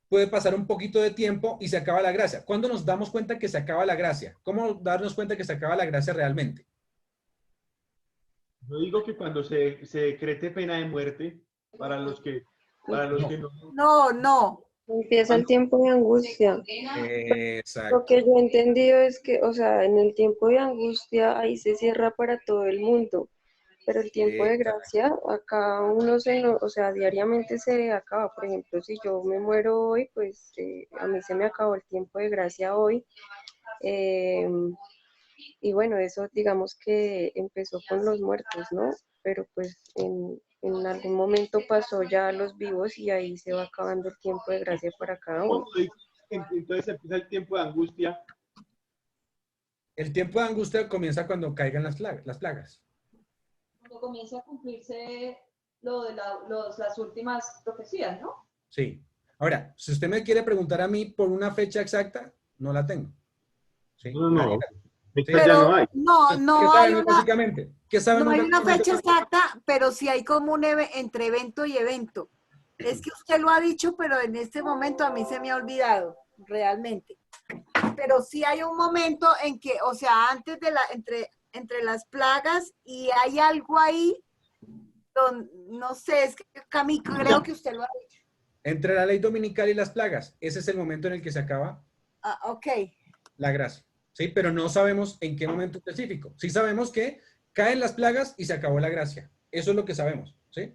puede pasar un poquito de tiempo y se acaba la gracia. ¿Cuándo nos damos cuenta que se acaba la gracia? ¿Cómo darnos cuenta que se acaba la gracia realmente? Yo digo que cuando se decrete pena de muerte para los que no. No. Empieza el tiempo de angustia. Exacto. Lo que yo he entendido es que, o sea, en el tiempo de angustia ahí se cierra para todo el mundo. Pero el tiempo de gracia, acá uno o sea, diariamente se acaba. Por ejemplo, si yo me muero hoy, pues a mí se me acabó el tiempo de gracia hoy. Y bueno, eso digamos que empezó con los muertos, ¿no? Pero pues en algún momento pasó ya a los vivos y ahí se va acabando el tiempo de gracia para cada uno. Entonces empieza el tiempo de angustia. El tiempo de angustia comienza cuando caigan las plagas. Cuando comienza a cumplirse lo de las últimas profecías, ¿no? Sí. Ahora, si usted me quiere preguntar a mí por una fecha exacta, no la tengo. ¿Sí? No. Pero ya no hay. No hay una, básicamente? ¿Qué saben? No hay una fecha exacta, pero sí hay como un entre evento y evento. Es que usted lo ha dicho, pero en este momento a mí se me ha olvidado, realmente. Pero sí hay un momento en que, o sea, antes de entre las plagas, y hay algo ahí, no sé, es que Camilo, creo que usted lo ha dicho. Entre la ley dominical y las plagas, ese es el momento en el que se acaba la gracia. ¿Sí? Pero no sabemos en qué momento específico. Sí sabemos que caen las plagas y se acabó la gracia. Eso es lo que sabemos. ¿Sí?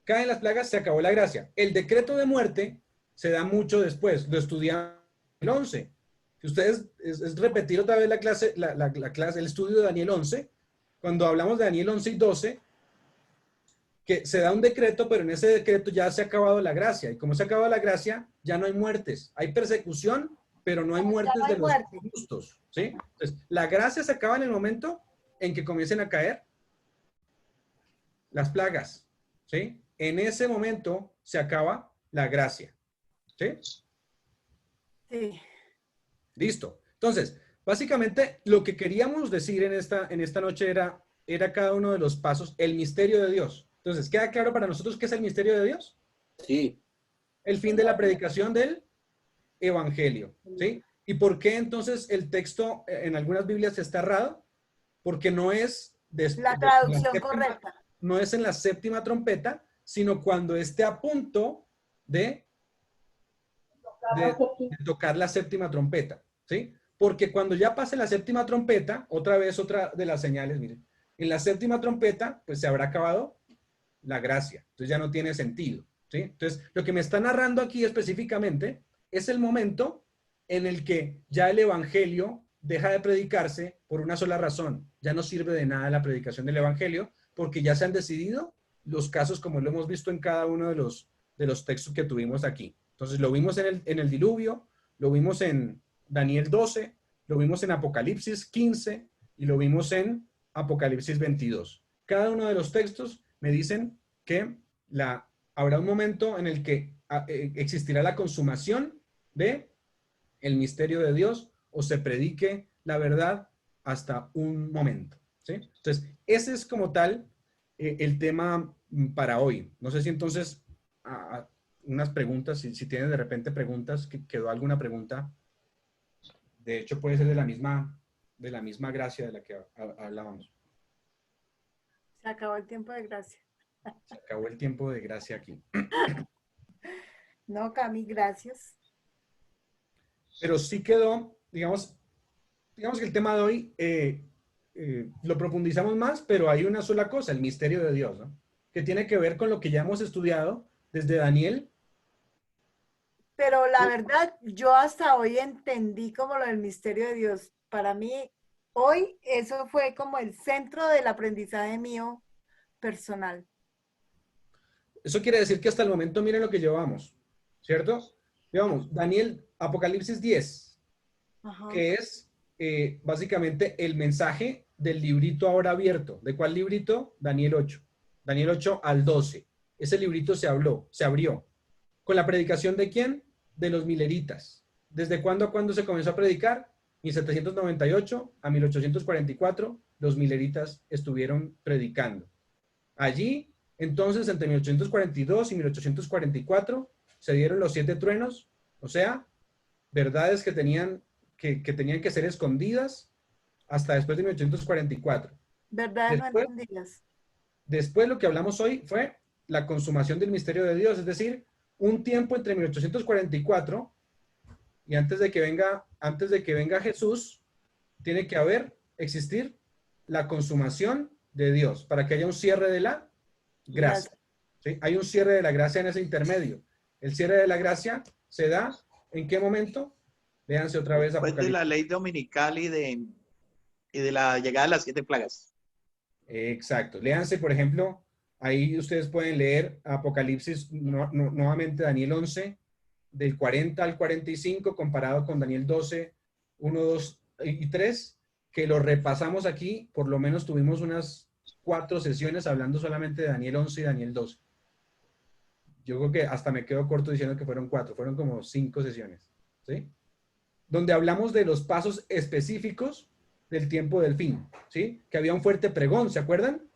Caen las plagas, se acabó la gracia. El decreto de muerte se da mucho después. Lo estudiamos en el 11. Si ustedes, es repetir otra vez la clase, el estudio de Daniel 11, cuando hablamos de Daniel 11 y 12, que se da un decreto, pero en ese decreto ya se ha acabado la gracia. Y como se ha acabado la gracia, ya no hay muertes. Hay persecución, pero no hay muertes de los justos. ¿Sí? Entonces, la gracia se acaba en el momento en que comiencen a caer las plagas. ¿Sí? En ese momento se acaba la gracia. ¿Sí? Sí. Listo. Entonces, básicamente lo que queríamos decir en esta noche era cada uno de los pasos, el misterio de Dios. Entonces, ¿queda claro para nosotros qué es el misterio de Dios? Sí. El fin de la predicación del evangelio. ¿Sí? ¿Y por qué entonces el texto en algunas Biblias está errado? Porque no es la traducción correcta. No es en la séptima trompeta, sino cuando esté a punto de tocar la séptima trompeta. ¿Sí? Porque cuando ya pase la séptima trompeta, otra de las señales, miren, en la séptima trompeta, pues se habrá acabado la gracia. Entonces ya no tiene sentido. ¿Sí? Entonces, lo que me está narrando aquí específicamente es el momento en el que ya el evangelio deja de predicarse por una sola razón. Ya no sirve de nada la predicación del evangelio porque ya se han decidido los casos como lo hemos visto en cada uno de los textos que tuvimos aquí. Entonces, lo vimos en el diluvio, lo vimos en Daniel 12, lo vimos en Apocalipsis 15 y lo vimos en Apocalipsis 22. Cada uno de los textos me dicen que habrá un momento en el que existirá la consumación de el misterio de Dios o se predique la verdad hasta un momento. ¿Sí? Entonces, ese es como tal el tema para hoy. No sé si entonces unas preguntas, si tienen de repente preguntas, que quedó alguna pregunta. De hecho, puede ser de la misma gracia de la que hablábamos. Se acabó el tiempo de gracia. Se acabó el tiempo de gracia aquí. No, Cami, gracias. Pero sí quedó, digamos que el tema de hoy lo profundizamos más, pero hay una sola cosa, el misterio de Dios, ¿no? Que tiene que ver con lo que ya hemos estudiado desde Daniel. Pero la verdad, yo hasta hoy entendí como lo del misterio de Dios. Para mí, hoy eso fue como el centro del aprendizaje mío personal. Eso quiere decir que hasta el momento miren lo que llevamos, ¿cierto? Llevamos Apocalipsis 10, Ajá. que es básicamente el mensaje del librito ahora abierto. ¿De cuál librito? Daniel 8. Daniel 8 al 12. Ese librito se abrió. ¿Con la predicación de quién? De los mileritas. ¿Desde cuándo a cuándo se comenzó a predicar? 1798 a 1844, los mileritas estuvieron predicando. Allí, entonces, entre 1842 y 1844, se dieron los 7 truenos, o sea, verdades que tenían que ser escondidas hasta después de 1844. Verdades no entendidas. Después lo que hablamos hoy fue la consumación del misterio de Dios, es decir, un tiempo entre 1844 y antes de que venga Jesús, tiene que existir la consumación de Dios para que haya un cierre de la gracia. ¿Sí? Hay un cierre de la gracia en ese intermedio. El cierre de la gracia se da ¿en qué momento? Léanse otra vez Después de la ley dominical y de la llegada de las 7 plagas. Exacto. Léanse, por ejemplo, ahí ustedes pueden leer Apocalipsis, nuevamente Daniel 11, del 40 al 45, comparado con Daniel 12, 1, 2 y 3, que lo repasamos aquí. Por lo menos tuvimos unas 4 sesiones hablando solamente de Daniel 11 y Daniel 12. Yo creo que hasta me quedo corto diciendo que fueron 4, fueron como 5 sesiones, ¿sí? Donde hablamos de los pasos específicos del tiempo del fin, ¿sí? Que había un fuerte pregón, ¿se acuerdan?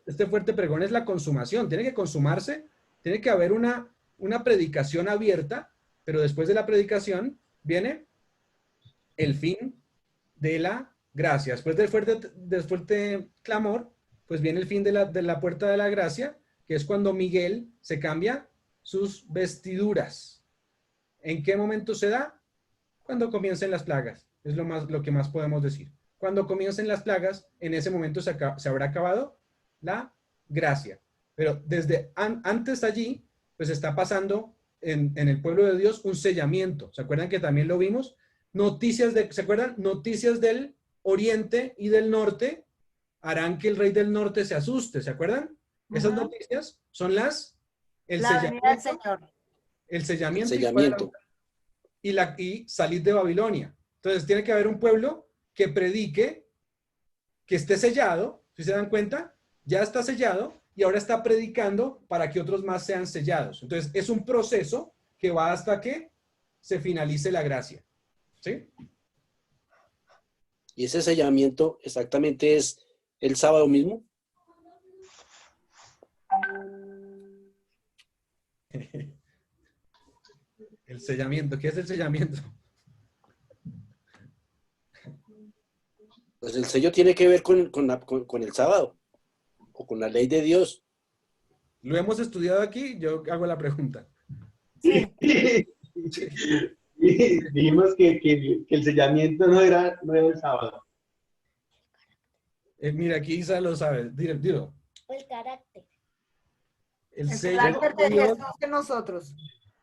Este fuerte pregón es la consumación, tiene que consumarse, tiene que haber una predicación abierta, pero después de la predicación viene el fin de la gracia. Después del fuerte clamor, pues viene el fin de la puerta de la gracia, que es cuando Miguel se cambia sus vestiduras. ¿En qué momento se da? Cuando comiencen las plagas. Es lo que más podemos decir. Cuando comiencen las plagas, en ese momento se habrá acabado la gracia. Pero desde antes allí, pues está pasando en el pueblo de Dios un sellamiento. ¿Se acuerdan que también lo vimos? ¿Se acuerdan? Noticias del oriente y del norte harán que el rey del norte se asuste. ¿Se acuerdan? Esas noticias son la venida del Señor. El sellamiento. Y salir de Babilonia. Entonces tiene que haber un pueblo que predique, que esté sellado, si se dan cuenta, ya está sellado y ahora está predicando para que otros más sean sellados. Entonces es un proceso que va hasta que se finalice la gracia. ¿Sí? ¿Y ese sellamiento exactamente es el sábado mismo? El sellamiento. ¿Qué es el sellamiento? Pues el sello tiene que ver con el sábado o con la ley de Dios. ¿Lo hemos estudiado aquí? Yo hago la pregunta. Sí. Dijimos que el sellamiento no era el sábado. Mira, aquí Isa lo sabe. Dilo. El carácter. El carácter de Jesús en nosotros.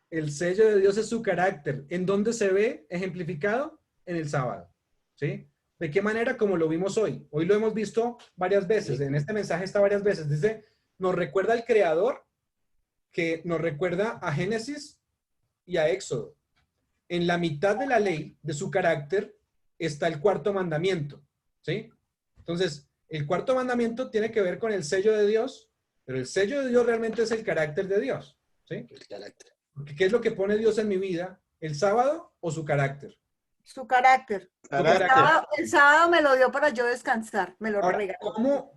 El sello de Dios es su carácter. ¿En dónde se ve ejemplificado? En el sábado. ¿Sí? ¿De qué manera? Como lo vimos hoy. Hoy lo hemos visto varias veces. En este mensaje está varias veces. Dice, nos recuerda al Creador, que nos recuerda a Génesis y a Éxodo. En la mitad de la ley, de su carácter, está el cuarto mandamiento. ¿Sí? Entonces, el cuarto mandamiento tiene que ver con el sello de Dios, pero el sello de Dios realmente es el carácter de Dios. ¿Sí? El carácter. Porque ¿qué es lo que pone Dios en mi vida? ¿El sábado o su carácter? Su carácter. El sábado me lo dio para yo descansar, me lo regaló.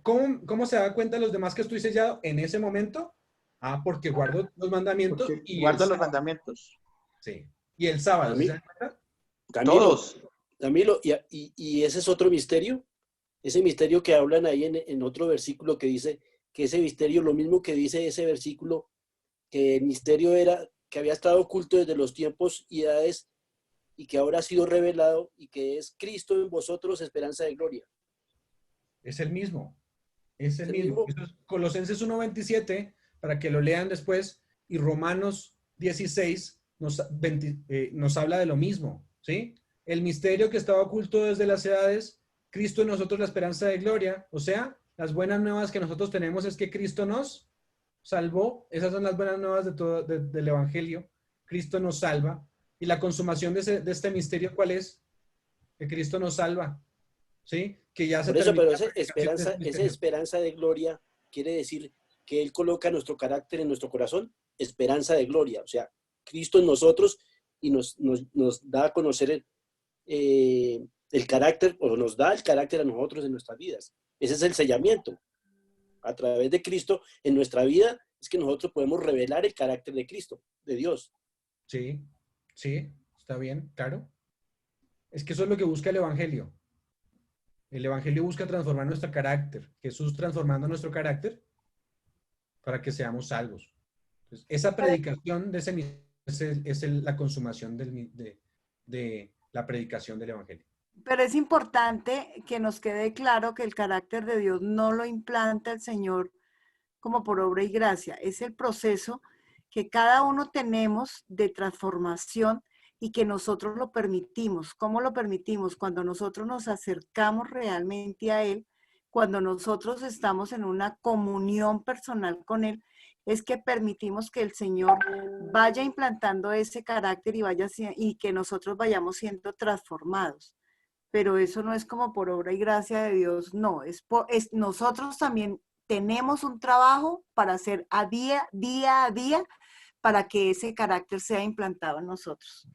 ¿Cómo se da cuenta los demás que estoy sellado en ese momento? Ah, porque guardo los mandamientos. Guardo los mandamientos. Sí. ¿Y el sábado? Todos. Camilo, y ese es otro misterio. Ese misterio que hablan ahí en otro versículo que dice que ese misterio, lo mismo que dice ese versículo, que el misterio era que había estado oculto desde los tiempos y edades y que ahora ha sido revelado y que es Cristo en vosotros, esperanza de gloria. Es el mismo. Es el mismo. Eso es Colosenses 1:27, para que lo lean después, y Romanos 16 nos habla de lo mismo. ¿Sí? El misterio que estaba oculto desde las edades, Cristo en nosotros, la esperanza de gloria. O sea, las buenas nuevas que nosotros tenemos es que Cristo nos salvó. Esas son las buenas nuevas del Evangelio. Cristo nos salva. Y la consumación de este misterio, ¿cuál es? Que Cristo nos salva. ¿Sí? Que ya se Por eso, pero esa esperanza de gloria quiere decir que Él coloca nuestro carácter en nuestro corazón, esperanza de gloria. O sea, Cristo en nosotros y nos da a conocer el carácter, o nos da el carácter a nosotros en nuestras vidas. Ese es el sellamiento. A través de Cristo en nuestra vida es que nosotros podemos revelar el carácter de Cristo, de Dios. Sí, sí, está bien, claro. Es que eso es lo que busca el Evangelio. El Evangelio busca transformar nuestro carácter. Jesús transformando nuestro carácter para que seamos salvos. Entonces, esa predicación de es la consumación de la predicación del Evangelio. Pero es importante que nos quede claro que el carácter de Dios no lo implanta el Señor como por obra y gracia. Es el proceso que cada uno tenemos de transformación y que nosotros lo permitimos. ¿Cómo lo permitimos? Cuando nosotros nos acercamos realmente a Él, cuando nosotros estamos en una comunión personal con Él, es que permitimos que el Señor vaya implantando ese carácter y que nosotros vayamos siendo transformados. Pero eso no es como por obra y gracia de Dios, no, nosotros también tenemos un trabajo para hacer día a día para que ese carácter sea implantado en nosotros.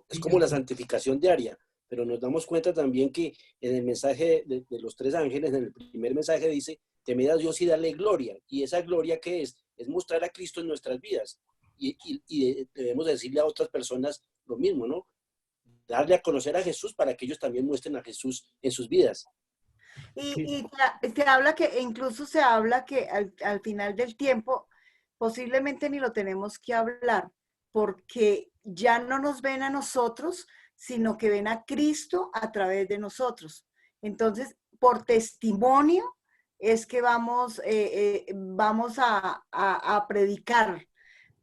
Es como la santificación diaria, pero nos damos cuenta también que en el mensaje de los tres ángeles, en el primer mensaje dice, temed a Dios y dale gloria. ¿Y esa gloria qué es? Es mostrar a Cristo en nuestras vidas. Y debemos decirle a otras personas lo mismo, ¿no? Darle a conocer a Jesús para que ellos también muestren a Jesús en sus vidas. Y te habla que, incluso se habla que al final del tiempo, posiblemente ni lo tenemos que hablar, porque ya no nos ven a nosotros, sino que ven a Cristo a través de nosotros. Entonces, por testimonio es que vamos a predicar,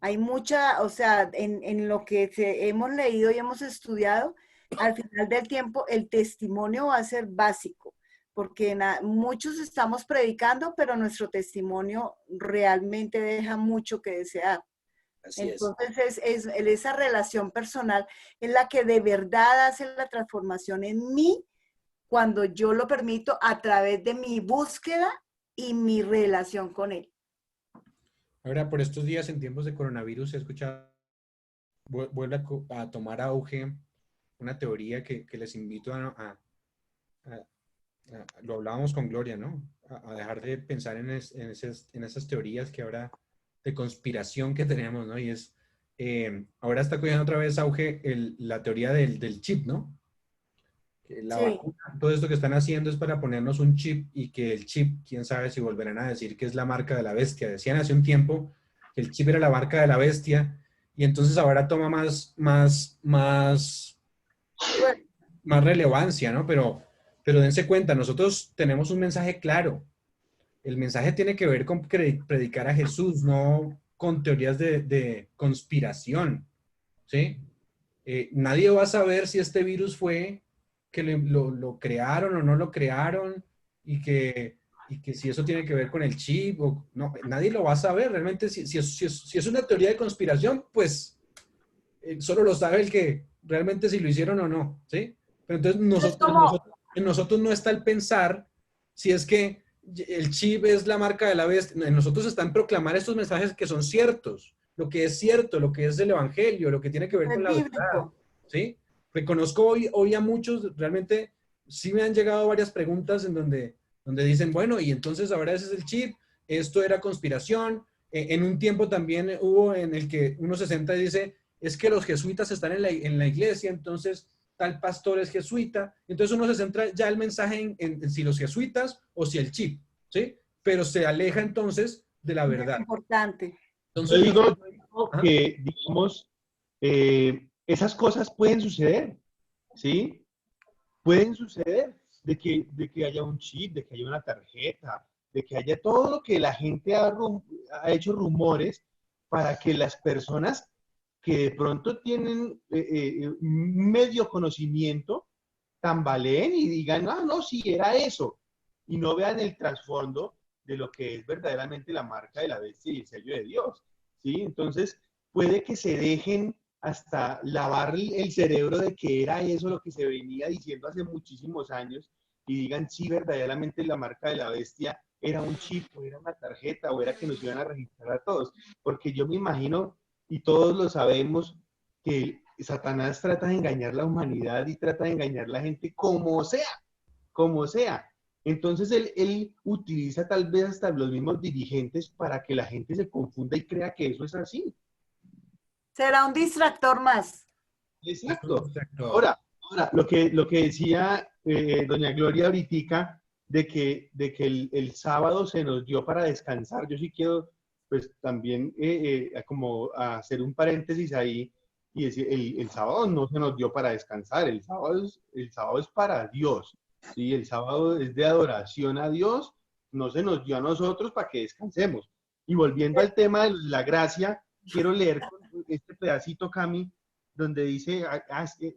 Hay mucha, o sea, en lo que hemos leído y hemos estudiado, al final del tiempo el testimonio va a ser básico, porque muchos estamos predicando, pero nuestro testimonio realmente deja mucho que desear. Así es. Entonces, esa relación personal es la que de verdad hace la transformación en mí cuando yo lo permito a través de mi búsqueda y mi relación con él. Ahora, por estos días en tiempos de coronavirus, he escuchado, vuelve a tomar auge una teoría que les invito lo hablábamos con Gloria, ¿no? A dejar de pensar en esas teorías que ahora de conspiración que tenemos, ¿no? Y es, ahora está cogiendo otra vez auge la teoría del chip, ¿no? Que la vacuna, todo esto que están haciendo es para ponernos un chip y que el chip, quién sabe si volverán a decir que es la marca de la bestia. Decían hace un tiempo que el chip era la marca de la bestia y entonces ahora toma más relevancia, ¿no? Pero dense cuenta, nosotros tenemos un mensaje claro. El mensaje tiene que ver con predicar a Jesús, no con teorías de conspiración, ¿sí? Nadie va a saber si este virus fue que lo crearon o no lo crearon y que si eso tiene que ver con el chip o no, nadie lo va a saber. Realmente, si es una teoría de conspiración, pues solo lo sabe el que realmente si lo hicieron o no, ¿sí? Pero entonces en nosotros no está el pensar si es que el chip es la marca de la bestia. En nosotros está en proclamar estos mensajes que son ciertos, lo que es cierto, lo que es el evangelio, lo que tiene que ver con la verdad, ¿sí? Reconozco hoy a muchos, realmente sí me han llegado varias preguntas en donde dicen, bueno, y entonces ahora ese es el chip, esto era conspiración. En un tiempo también hubo en el que uno se sienta y dice, es que los jesuitas están en la iglesia, entonces tal pastor es jesuita. Entonces uno se centra ya el mensaje en si los jesuitas o si el chip, ¿sí? Pero se aleja entonces de la verdad. Es importante. Entonces, yo digo que, digamos, esas cosas pueden suceder, ¿sí? Pueden suceder de que haya un chip, de que haya una tarjeta, de que haya todo lo que la gente ha hecho rumores para que las personas que de pronto tienen medio conocimiento tambaleen y digan, ah, no, sí, era eso, y no vean el trasfondo de lo que es verdaderamente la marca de la bestia y el sello de Dios, ¿sí? Entonces, puede que se dejen hasta lavar el cerebro de que era eso lo que se venía diciendo hace muchísimos años y digan, sí, verdaderamente la marca de la bestia era un chip, o era una tarjeta, o era que nos iban a registrar a todos, porque yo me imagino, y todos lo sabemos, que Satanás trata de engañar la humanidad y trata de engañar a la gente como sea, como sea. Entonces él utiliza tal vez hasta los mismos dirigentes para que la gente se confunda y crea que eso es así. Será un distractor más. Exacto. Ahora, lo que decía doña Gloria ahorita, de que el sábado se nos dio para descansar, yo sí quiero pues también como hacer un paréntesis ahí y decir, el sábado no se nos dio para descansar, el sábado es para Dios, ¿sí? El sábado es de adoración a Dios, no se nos dio a nosotros para que descansemos. Y volviendo al tema de la gracia, quiero leer este pedacito, Cami, donde dice,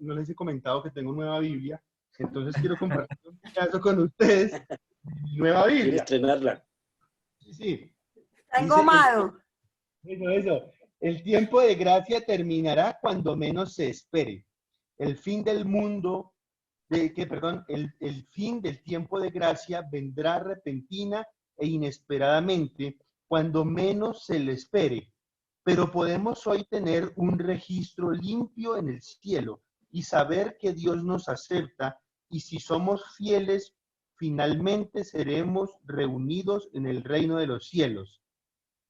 no les he comentado que tengo nueva Biblia, entonces quiero compartir un pedazo con ustedes, nueva Biblia. Quiero estrenarla. Sí. Está engomado. Eso. El tiempo de gracia terminará cuando menos se espere. El fin del mundo, el fin del tiempo de gracia vendrá repentina e inesperadamente cuando menos se le espere. Pero podemos hoy tener un registro limpio en el cielo y saber que Dios nos acepta, y si somos fieles, finalmente seremos reunidos en el reino de los cielos.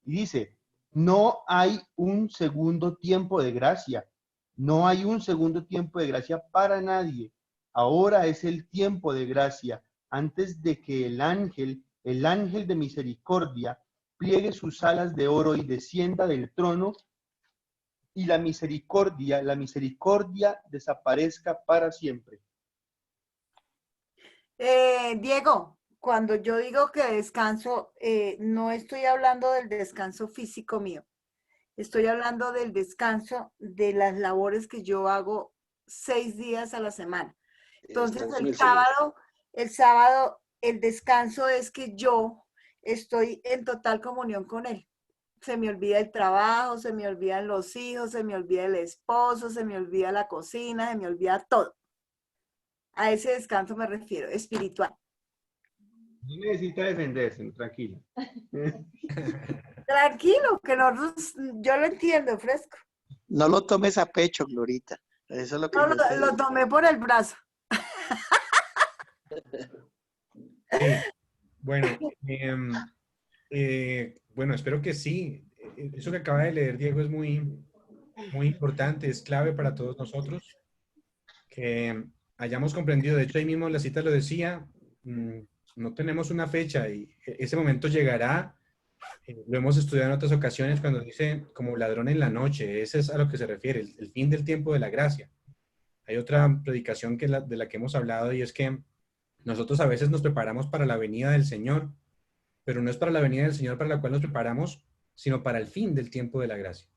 Y dice, no hay un segundo tiempo de gracia. No hay un segundo tiempo de gracia para nadie. Ahora es el tiempo de gracia, antes de que el ángel de misericordia, pliegue sus alas de oro y descienda del trono, y la misericordia desaparezca para siempre. Diego, cuando yo digo que descanso, no estoy hablando del descanso físico mío. Estoy hablando del descanso de las labores que yo hago 6 días a la semana. Entonces el sábado, el descanso es que yo estoy en total comunión con Él. Se me olvida el trabajo, se me olvidan los hijos, se me olvida el esposo, se me olvida la cocina, se me olvida todo. A ese descanso me refiero, espiritual. No necesita defenderse, tranquilo. Tranquilo, que nosotros, yo lo entiendo, fresco. No lo tomes a pecho, Glorita. Eso es lo que no, lo tomé por el brazo. Bueno, bueno, espero que sí. Eso que acaba de leer Diego es muy importante, es clave para todos nosotros, que hayamos comprendido. De hecho, ahí mismo la cita lo decía, no tenemos una fecha y ese momento llegará. Lo hemos estudiado en otras ocasiones cuando dice como ladrón en la noche. Ese es a lo que se refiere, el fin del tiempo de la gracia. Hay otra predicación de la que hemos hablado, y es que nosotros a veces nos preparamos para la venida del Señor, pero no es para la venida del Señor para la cual nos preparamos, sino para el fin del tiempo de la gracia.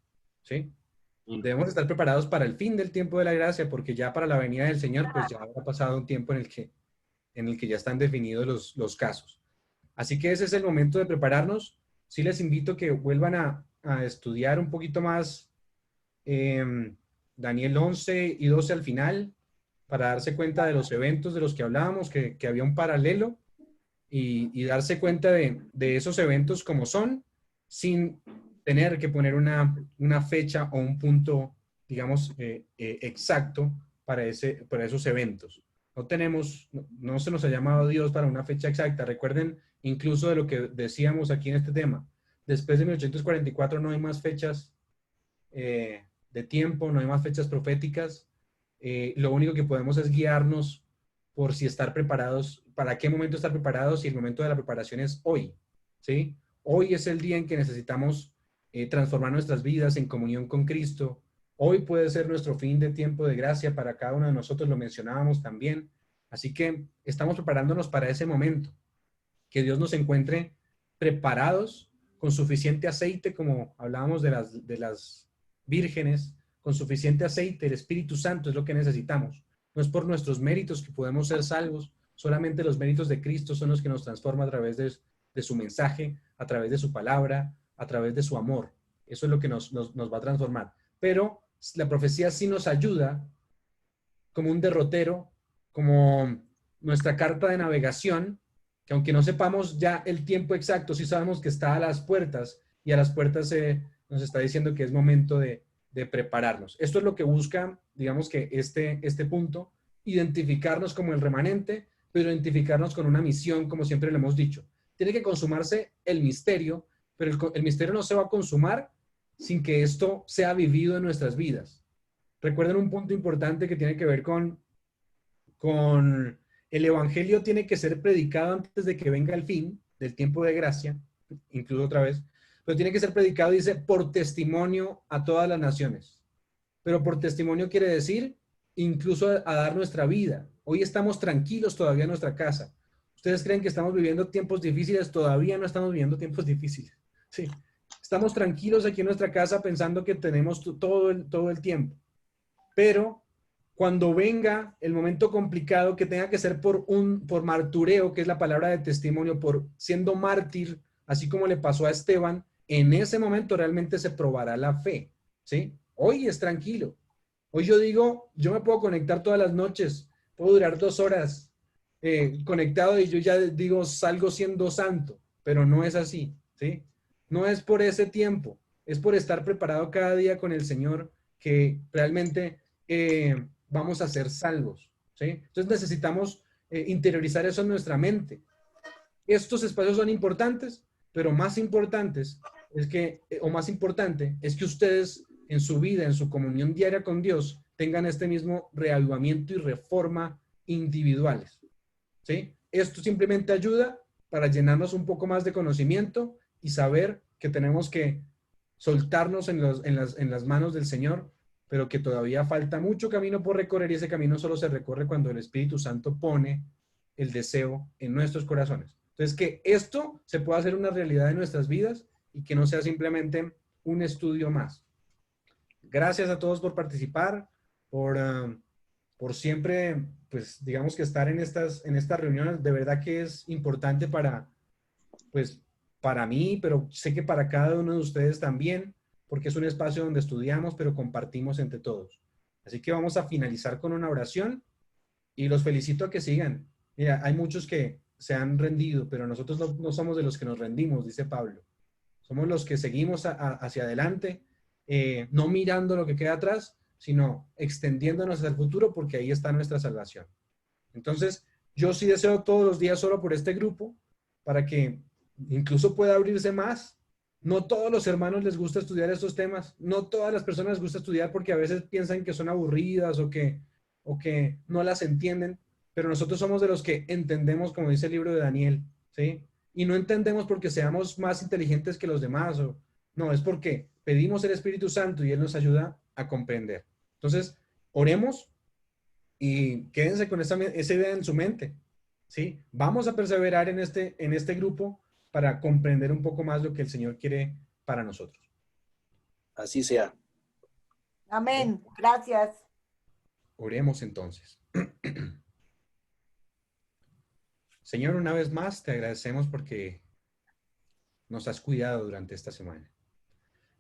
¿Sí? Debemos estar preparados para el fin del tiempo de la gracia, porque ya para la venida del Señor, pues ya ha pasado un tiempo en el que ya están definidos los casos. Así que ese es el momento de prepararnos. Sí les invito a que vuelvan a estudiar un poquito más Daniel 11 y 12 al final, para darse cuenta de los eventos de los que hablábamos, que había un paralelo, y darse cuenta de esos eventos como son, sin tener que poner una fecha o un punto, digamos, exacto para esos eventos. No se nos ha llamado a Dios para una fecha exacta. Recuerden incluso de lo que decíamos aquí en este tema. Después de 1844 no hay más fechas de tiempo, no hay más fechas proféticas. Lo único que podemos es guiarnos por si estar preparados, para qué momento estar preparados, y el momento de la preparación es hoy, ¿sí? Hoy es el día en que necesitamos transformar nuestras vidas en comunión con Cristo. Hoy puede ser nuestro fin de tiempo de gracia para cada uno de nosotros, lo mencionábamos también. Así que estamos preparándonos para ese momento, que Dios nos encuentre preparados, con suficiente aceite, como hablábamos de las vírgenes, con suficiente aceite. El Espíritu Santo es lo que necesitamos. No es por nuestros méritos que podemos ser salvos, solamente los méritos de Cristo son los que nos transforman a través de su mensaje, a través de su palabra, a través de su amor. Eso es lo que nos va a transformar. Pero la profecía sí nos ayuda como un derrotero, como nuestra carta de navegación, que aunque no sepamos ya el tiempo exacto, sí sabemos que está a las puertas, y a las puertas nos está diciendo que es momento de prepararnos. Esto es lo que busca, digamos que este punto, identificarnos como el remanente, pero identificarnos con una misión, como siempre le hemos dicho. Tiene que consumarse el misterio, pero el misterio no se va a consumar sin que esto sea vivido en nuestras vidas. Recuerden un punto importante que tiene que ver con el evangelio. Tiene que ser predicado antes de que venga el fin del tiempo de gracia, incluso otra vez, pero tiene que ser predicado, dice, por testimonio a todas las naciones. Pero por testimonio quiere decir incluso a dar nuestra vida. Hoy estamos tranquilos todavía en nuestra casa. ¿Ustedes creen que estamos viviendo tiempos difíciles? Todavía no estamos viviendo tiempos difíciles. Sí. Estamos tranquilos aquí en nuestra casa pensando que tenemos todo el tiempo. Pero cuando venga el momento complicado, que tenga que ser por martureo, que es la palabra de testimonio, por siendo mártir, así como le pasó a Esteban, en ese momento realmente se probará la fe, ¿sí? Hoy es tranquilo. Hoy yo digo, yo me puedo conectar todas las noches, puedo durar 2 horas conectado, y yo ya digo, salgo siendo santo, pero no es así, ¿sí? No es por ese tiempo, es por estar preparado cada día con el Señor, que realmente vamos a ser salvos, ¿sí? Entonces necesitamos interiorizar eso en nuestra mente. Estos espacios son importantes, pero más importante es que ustedes en su vida, en su comunión diaria con Dios, tengan este mismo reavivamiento y reforma individuales, ¿sí? Esto simplemente ayuda para llenarnos un poco más de conocimiento y saber que tenemos que soltarnos en las manos del Señor, pero que todavía falta mucho camino por recorrer, y ese camino solo se recorre cuando el Espíritu Santo pone el deseo en nuestros corazones. Entonces, que esto se pueda hacer una realidad en nuestras vidas, y que no sea simplemente un estudio más. Gracias a todos por participar, por siempre, pues digamos que estar en estas reuniones. De verdad que es importante para mí, pero sé que para cada uno de ustedes también, porque es un espacio donde estudiamos, pero compartimos entre todos. Así que vamos a finalizar con una oración y los felicito a que sigan. Mira, hay muchos que se han rendido, pero nosotros no somos de los que nos rendimos, dice Pablo. Somos los que seguimos hacia adelante, no mirando lo que queda atrás, sino extendiéndonos hacia el futuro, porque ahí está nuestra salvación. Entonces, yo sí deseo todos los días solo por este grupo, para que incluso pueda abrirse más. No todos los hermanos les gusta estudiar estos temas, no todas las personas les gusta estudiar porque a veces piensan que son aburridas o que no las entienden, pero nosotros somos de los que entendemos, como dice el libro de Daniel, ¿sí? Y no entendemos porque seamos más inteligentes que los demás, no, es porque pedimos el Espíritu Santo y Él nos ayuda a comprender. Entonces, oremos y quédense con esa idea en su mente, ¿sí? Vamos a perseverar en este grupo para comprender un poco más lo que el Señor quiere para nosotros. Así sea. Amén. Gracias. Oremos entonces. Señor, una vez más te agradecemos porque nos has cuidado durante esta semana,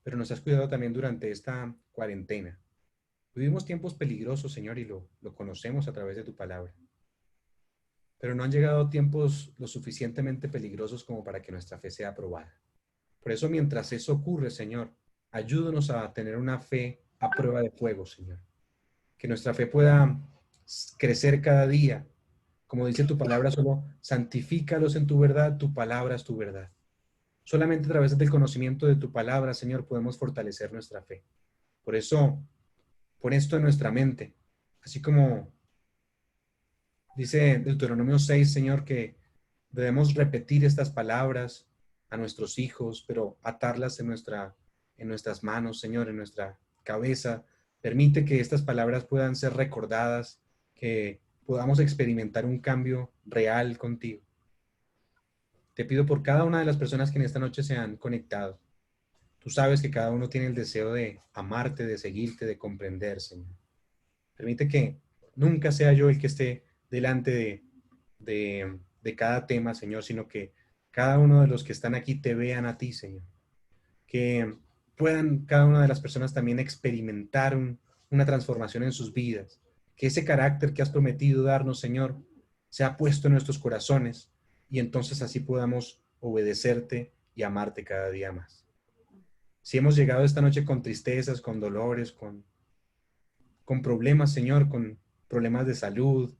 pero nos has cuidado también durante esta cuarentena. Vivimos tiempos peligrosos, Señor, y lo conocemos a través de tu palabra. Pero no han llegado tiempos lo suficientemente peligrosos como para que nuestra fe sea probada. Por eso, mientras eso ocurre, Señor, ayúdanos a tener una fe a prueba de fuego, Señor. Que nuestra fe pueda crecer cada día. Como dice tu palabra, solo santifícalos en tu verdad, tu palabra es tu verdad. Solamente a través del conocimiento de tu palabra, Señor, podemos fortalecer nuestra fe. Por eso, pon esto en nuestra mente, así como dice Deuteronomio 6, Señor, que debemos repetir estas palabras a nuestros hijos, pero atarlas en nuestras manos, Señor, en nuestra cabeza. Permite que estas palabras puedan ser recordadas, que podamos experimentar un cambio real contigo. Te pido por cada una de las personas que en esta noche se han conectado. Tú sabes que cada uno tiene el deseo de amarte, de seguirte, de comprender, Señor. Permite que nunca sea yo el que esté delante de cada tema, Señor, sino que cada uno de los que están aquí te vean a ti, Señor. Que puedan cada una de las personas también experimentar una transformación en sus vidas. Que ese carácter que has prometido darnos, Señor, sea puesto en nuestros corazones y entonces así podamos obedecerte y amarte cada día más. Si hemos llegado esta noche con tristezas, con dolores, con problemas, Señor, con problemas de salud,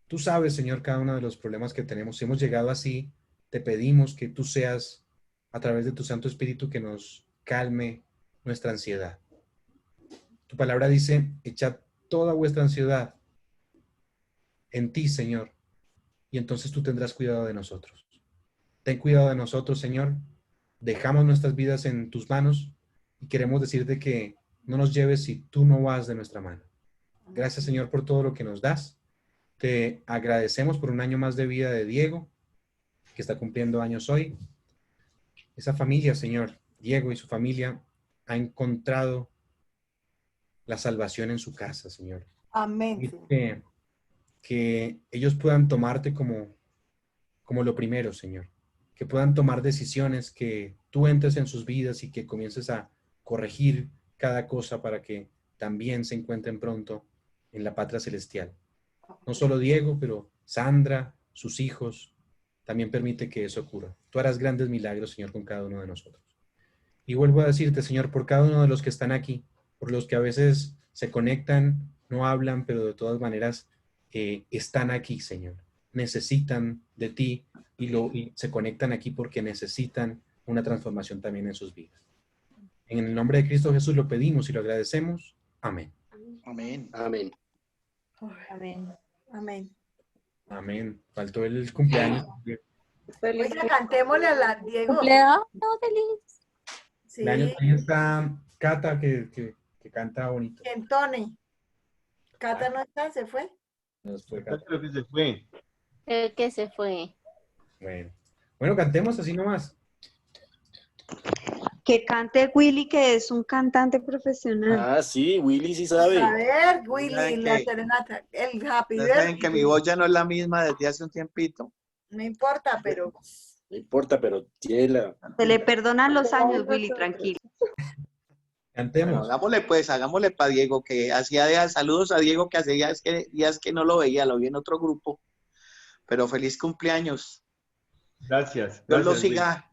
tú sabes, Señor, cada uno de los problemas que tenemos. Si hemos llegado así, te pedimos que tú seas, a través de tu Santo Espíritu, que nos calme nuestra ansiedad. Tu palabra dice, echad toda vuestra ansiedad en ti, Señor, y entonces tú tendrás cuidado de nosotros. Ten cuidado de nosotros, Señor. Dejamos nuestras vidas en tus manos y queremos decirte que no nos lleves si tú no vas de nuestra mano. Gracias, Señor, por todo lo que nos das. Te agradecemos por un año más de vida de Diego, que está cumpliendo años hoy. Esa familia, Señor, Diego y su familia, ha encontrado la salvación en su casa, Señor. Amén. Que ellos puedan tomarte como lo primero, Señor. Que puedan tomar decisiones, que tú entres en sus vidas y que comiences a corregir cada cosa para que también se encuentren pronto en la patria celestial. No solo Diego, pero Sandra, sus hijos, también permite que eso ocurra. Tú harás grandes milagros, Señor, con cada uno de nosotros. Y vuelvo a decirte, Señor, por cada uno de los que están aquí, por los que a veces se conectan, no hablan, pero de todas maneras están aquí, Señor. Necesitan de ti y se conectan aquí porque necesitan una transformación también en sus vidas. En el nombre de Cristo Jesús lo pedimos y lo agradecemos. Amén. Amén. Amén. Amén. Amén. Amén. Faltó el cumpleaños. Oiga, cantémosle a Diego. Cumpleaños feliz. Sí. Cumpleaños, ahí está Cata que canta bonito. En Tony. Cata no está, se fue. Creo que se fue. Que se fue. Bueno, cantemos así nomás. Que cante Willy, que es un cantante profesional. Ah, sí, Willy sí sabe. A ver, Willy, ¿Saben la qué? serenata, el Happy Ustedes saben Birthday. que mi voz ya no es la misma desde hace un tiempito. No importa, pero No importa, pero tiene la... Se le perdonan los años, Willy, tranquilo. Cantemos. Bueno, hagámosle para Diego, que hacía saludos a Diego, que hace días que no lo veía, lo vi en otro grupo. Pero feliz cumpleaños. Gracias. Dios lo gracias, Luis. siga